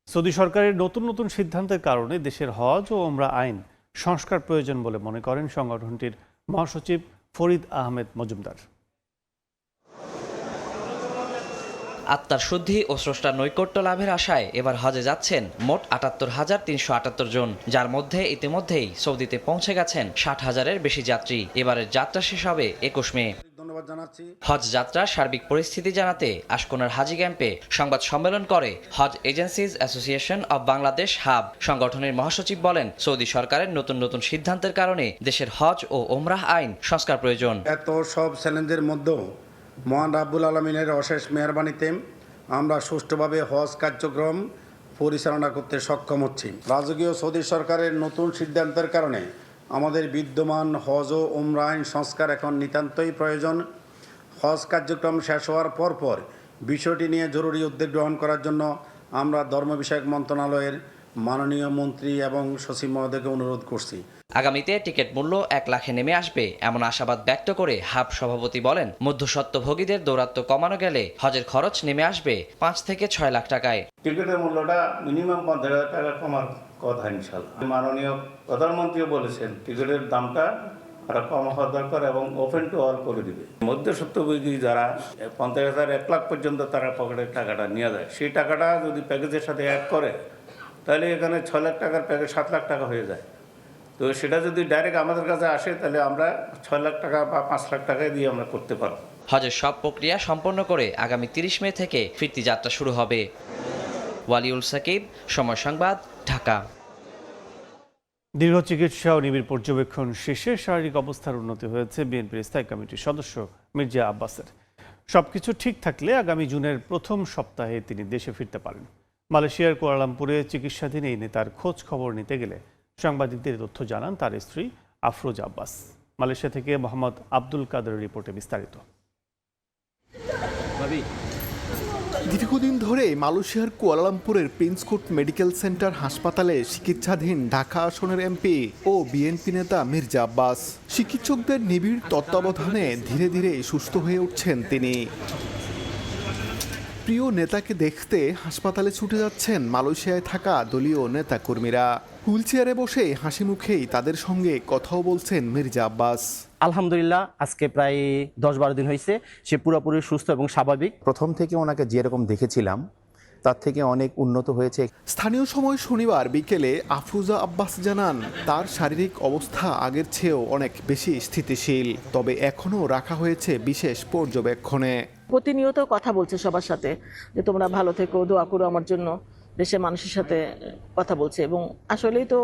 সৌদি সরকারের নতুন নতুন সিদ্ধান্তের কারণে দেশের হজ ও ওমরা আইন সংস্কার প্রয়োজন বলে মনে করেন সংগঠনটির মহাসচিব ফরিদ আহমেদ মজুমদার। আত্মার শুদ্ধি ও স্রষ্টার নৈকট্য লাভের আশায় এবার হজে যাচ্ছেন মোট ৭৮,৩৭৮ জন, যার মধ্যে ইতিমধ্যেই সৌদিতে পৌঁছে গেছেন 60,000-এর বেশি যাত্রী। এবারের যাত্রা শেষ হবে 21 মে। হজ যাত্রার সার্বিক পরিস্থিতি জানাতে আশকোনার হাজি ক্যাম্পে সংবাদ সম্মেলন করে হজ agencies association of Bangladesh HAAB. সংগঠনের মহাসচিব বলেন, সৌদি সরকারের নতুন নতুন সিদ্ধান্তের কারণে দেশের হজ ও ওমরাহ আইন সংস্কার প্রয়োজন। এত সব চ্যালেঞ্জের মধ্যেও মহান রাব্বুল আলমিনের অশেষ মেহরবানিতে আমরা সুষ্ঠুভাবে হজ কার্যক্রম পরিচালনা করতে সক্ষম হচ্ছি। রাজকীয় সৌদি সরকারের নতুন সিদ্ধান্তের কারণে আমাদের বিদ্যমান হজ ও ওমরা আইন সংস্কার এখন নিতান্তই প্রয়োজন। হজ কার্যক্রম শেষ হওয়ার পরপর বিষয়টি নিয়ে জরুরি উদ্যোগ গ্রহণ করার জন্য আমরা ধর্ম বিষয়ক মন্ত্রণালয়ের মাননীয় মন্ত্রী এবং সচিব মহোদয়কে অনুরোধ করছি। আগামীতে টিকিট মূল্য 1 লাখে নেমে আসবে এমন আশাবাদ ব্যক্ত করে হাব সভাপতি বলেন, মধ্যস্বত্বভোগীদের দৌরাত্ম্য কমানো গেলে হজের খরচ নেমে আসবে 5 থেকে 6 লাখ টাকায়। টিকিটের মূল্যটা মিনিমাম 50,000 টাকা কমার কথা ইনশাআল্লাহ। মাননীয় প্রধানমন্ত্রীও বলেছেন টিকিটের দামটা আরো কম হওয়া দরকার এবং ওপেন টু অল করে দিবে। মধ্যস্বত্বভোগী যারা 50,000 1 লাখ পর্যন্ত তারা পকেটের টাকাটা নিয়ে যায়, সেই টাকাটা যদি প্যাকেজের সাথে অ্যাড করে তাহলে এখানে 6 লাখ টাকার প্যাকেজ 7 লাখ টাকা হয়ে যায়। তো সেটা যদি ডাইরেক্ট আমাদের কাছে আসে তাহলে আমরা 6 লাখ টাকা বা 5 লাখ টাকায় দিয়ে আমরা করতে পারব। হজের সব প্রক্রিয়া সম্পন্ন করে আগামী 30 মে থেকে ফিরতি যাত্রা শুরু হবে। ওয়ালিউল সাকিব, সময় সংবাদ, ঢাকা। দীর্ঘ চিকিৎসা ও নিবিড় পর্যবেক্ষণ শেষে শারীরিক অবস্থার উন্নতি হয়েছে বিএনপির স্থায়ী কমিটির সদস্য মির্জা আব্বাসের। সবকিছু ঠিক থাকলে আগামী জুনের প্রথম সপ্তাহে তিনি দেশে ফিরতে পারেন। মালয়েশিয়ার কুয়ালালামপুরে চিকিৎসাধীন এই নেতার খোঁজ খবর নিতে গেলে সাংবাদিকদের তথ্য জানান তার স্ত্রী আফরোজা আব্বাস। মালয়েশিয়া থেকে মোহাম্মদ আব্দুল কাদের রিপোর্টে বিস্তারিত। দীর্ঘদিন ধরে মালয়েশিয়ার কুয়ালালামপুরের প্রিন্স কোর্ট মেডিকেল সেন্টার হাসপাতালে চিকিৎসাধীন ঢাকা আসনের এমপি ও বিএনপি নেতা মির্জা আব্বাস। চিকিৎসকদের নিবিড় তত্ত্বাবধানে ধীরে ধীরে সুস্থ হয়ে উঠছেন তিনি। প্রিয় নেতাকে দেখতে হাসপাতালে ছুটে যাচ্ছেন মালয়েশিয়ায় থাকা দলীয় নেতাকর্মীরা। হুইলচেয়ারে বসে হাসি মুখেই তাদের সঙ্গে কথাও বলছেন মির্জা আব্বাস। আলহামদুলিল্লাহ, আজকে প্রায় 10-12 দিন হয়েছে, সে পুরোপুরি সুস্থ এবং স্বাভাবিক। প্রথম থেকে ওনাকে যেরকম দেখেছিলাম তার থেকে অনেক উন্নত হয়েছে। স্থানীয় সময় শনিবার বিকেলে আফরোজা আব্বাস জানান তার শারীরিক অবস্থা আগের চেয়েও অনেক বেশি স্থিতিশীল, তবে এখনও রাখা হয়েছে বিশেষ পর্যবেক্ষণে। প্রতিনিয়ত কথা বলছে সবার সাথে যে তোমরা ভালো থেকো, দোয়া করো আমার জন্য। দেশের মানুষের সাথে কথা বলছে এবং আসলেই তো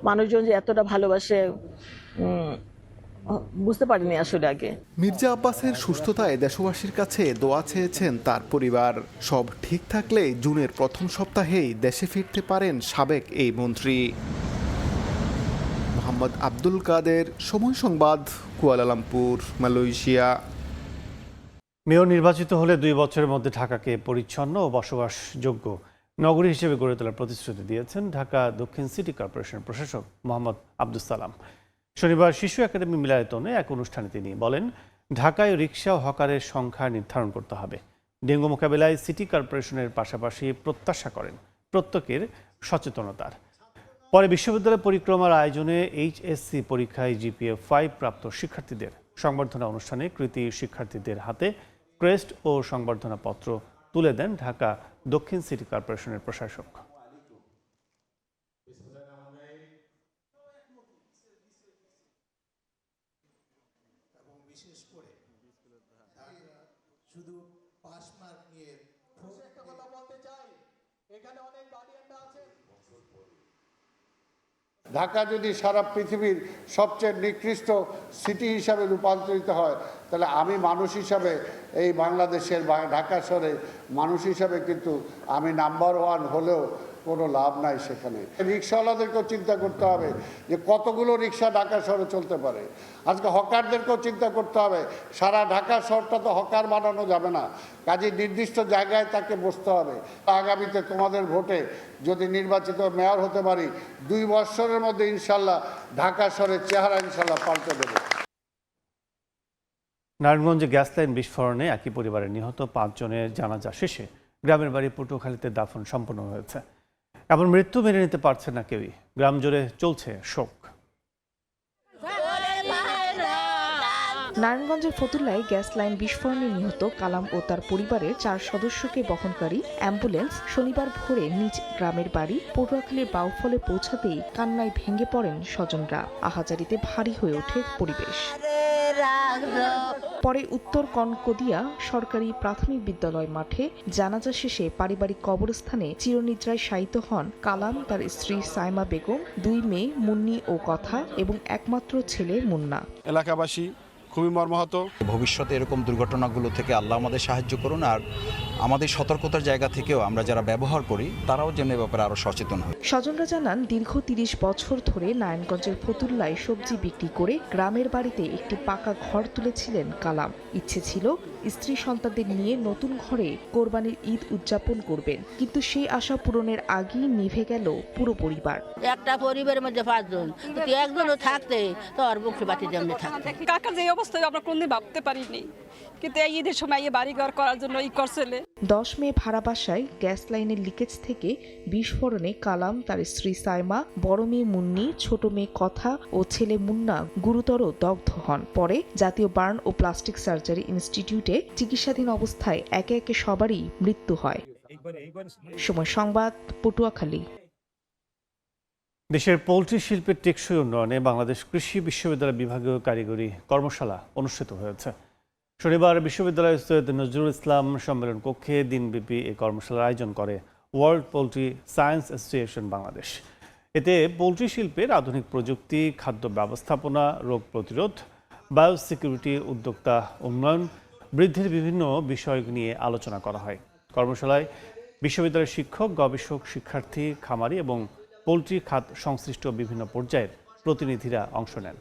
মানুষজন যে এতটা ভালোবাসে বুঝতে পারিনি আসলে আগে। মির্জা আব্বাসের সুস্থতায় দেশবাসীর কাছে দোয়া চেয়েছেন তার পরিবার। সব ঠিক থাকলে জুনের প্রথম সপ্তাহেই দেশে ফিরতে পারেন সাবেক এই মন্ত্রী। মোহাম্মদ আব্দুল কাদের, সময় সংবাদ, কুয়ালালামপুর, মালয়েশিয়া। মেয়র নির্বাচিত হলে 2 বছরের মধ্যে ঢাকাকে পরিচ্ছন্ন ও বসবাসযোগ্য নগরী হিসেবে গড়ে তোলার প্রতিশ্রুতি দিয়েছেন ঢাকা দক্ষিণ সিটি কর্পোরেশনের প্রশাসক মোহাম্মদ আব্দুস সালাম। শনিবার শিশু একাডেমি মিলনায়তনে এক অনুষ্ঠানে তিনি বলেন, ঢাকায় রিকশা ও হকারের সংখ্যা নির্ধারণ করতে হবে। ডেঙ্গু মোকাবেলায় সিটি কর্পোরেশনের পাশাপাশি প্রত্যাশা করেন প্রত্যেকের সচেতনতার। পরে বিশ্ববিদ্যালয় পরিক্রমার আয়োজনে এইচএসসি পরীক্ষায় জিপিএ 5 প্রাপ্ত শিক্ষার্থীদের সংবর্ধনা অনুষ্ঠানে কৃতী শিক্ষার্থীদের হাতে ক্রেস্ট ও সংবর্ধনা পত্র তুলে দেন ঢাকা দক্ষিণ সিটি কর্পোরেশনের প্রশাসক। ঢাকা যদি সারা পৃথিবীর সবচেয়ে নিকৃষ্ট সিটি হিসাবে রূপান্তরিত হয়, তাহলে আমি মানুষ হিসাবে এই বাংলাদেশের ঢাকা শহরে মানুষ হিসাবে কিন্তু আমি নাম্বার 1 হলেও কোনো লাভ নাই। সেখানে রিক্সাওয়ালাদেরকেও চিন্তা করতে হবে যে কতগুলো রিক্সা ঢাকা শহরে চলতে পারে। আজকে হকারদেরকেও চিন্তা করতে হবে, সারা ঢাকা শহরটা তো হকার বানানো যাবে না, কাজে নির্দিষ্ট জায়গায় তাকে বসতে হবে। আগামীতে তোমাদের ভোটে যদি নির্বাচিত মেয়র হতে পারি, 2 বছরের মধ্যে ইনশাল্লাহ ঢাকা শহরের চেহারা ইনশাল্লাহ পাল্টে দেবে। নারায়ণগঞ্জে গ্যাস লাইন বিস্ফোরণে একই পরিবারের নিহত 5 জনের জানাজা শেষে গ্রামের বাড়ি পটুয়াখালীতে দাফন সম্পন্ন হয়েছে। এমন মৃত্যু মেনে নিতে পারছে না কেউই। গ্রাম জুড়ে চলছে শোক। নারায়ণগঞ্জের ফতুল্লায় গ্যাস লাইন বিস্ফোরণে নিহত কালাম ও তার পরিবারের 4 সদস্যকে বহনকারী অ্যাম্বুলেন্স শনিবার ভোরে নিজ গ্রামের বাড়ি পটুয়াখালীর বাউফলে পৌঁছাতেই কান্নায় ভেঙে পড়েন স্বজনরা। আহাজারিতে ভারী হয়ে ওঠে পরিবেশ। পরে উত্তর কনকদিয়া সরকারি প্রাথমিক বিদ্যালয় মাঠে জানাজা শেষে পারিবারিক কবরস্থানে চিরনিদ্রায় শায়িত হন কালাম, তার স্ত্রী সাইমা বেগম, 2 মেয়ে মুন্নি ও কথা এবং একমাত্র ছেলে মুন্না। এলাকাবাসী খুবই মর্মাহত। ভবিষ্যতে এরকম দুর্ঘটনাগুলো থেকে আল্লাহ আমাদের সাহায্য করুন, আর আমাদের সতর্কতার জায়গা থেকেও আমরা যারা ব্যবহার করি তারাও যেন এ ব্যাপারে আরো সচেতন হয়। স্বজনরা জানান, দীর্ঘ 30 বছর ধরে নারায়ণগঞ্জের ফতুল্লায় সবজি বিক্রি করে গ্রামের বাড়িতে একটি পাকা ঘর তুলেছিলেন কালাম। ইচ্ছে ছিল স্ত্রী সন্তানদের নিয়ে নতুন ঘরে কোরবানির ঈদ উদযাপন করবেন, কিন্তু সেই আশা পূরণের আগেই নিভে গেল পুরো পরিবার। একটা পরিবারের মধ্যে 5 জন, একজনও থাকতে তো আর বংশ বাতি যেমনি থাকতে। কাকার যে অবস্থায় আমরা কোনদিন ভাবতে পারিনি, কিন্তু এই ঈদের সময় বাড়িঘর করার জন্য করছিল। 10 মে ভাড়া বাসায় গ্যাস লাইনের লিকেজ থেকে বিস্ফোরণে কালাম, তার স্ত্রী সাইমা, বড় মেয়ে মুন্নি, ছোট মেয়ে কথা ও ছেলে মুন্না গুরুতর দগ্ধ হন। পরে জাতীয় বার্ন ও প্লাস্টিক সার্জারি ইনস্টিটিউটে চিকিৎসাধীন অবস্থায় একে একে সবারই মৃত্যু হয়। সময় সংবাদ, পটুয়াখালী। দেশের পোলট্রি শিল্পের টেকসই উন্নয়নে বাংলাদেশ কৃষি বিশ্ববিদ্যালয় বিভাগীয় কারিগরি কর্মশালা অনুষ্ঠিত হয়েছে। শনিবার বিশ্ববিদ্যালয় সৈয়দ নজরুল ইসলাম সম্মেলন কক্ষে দিনব্যাপী এই কর্মশালার আয়োজন করে world poultry science association Bangladesh. এতে পোলট্রি শিল্পের আধুনিক প্রযুক্তি, খাদ্য ব্যবস্থাপনা, রোগ প্রতিরোধ, বায়োসিকিউরিটি, উদ্যোক্তা উন্নয়ন বৃদ্ধির বিভিন্ন বিষয় নিয়ে আলোচনা করা হয়। কর্মশালায় বিশ্ববিদ্যালয়ের শিক্ষক, গবেষক, শিক্ষার্থী, খামারি এবং পোলট্রি খাত সংশ্লিষ্ট বিভিন্ন পর্যায়ের প্রতিনিধিরা অংশ নেন।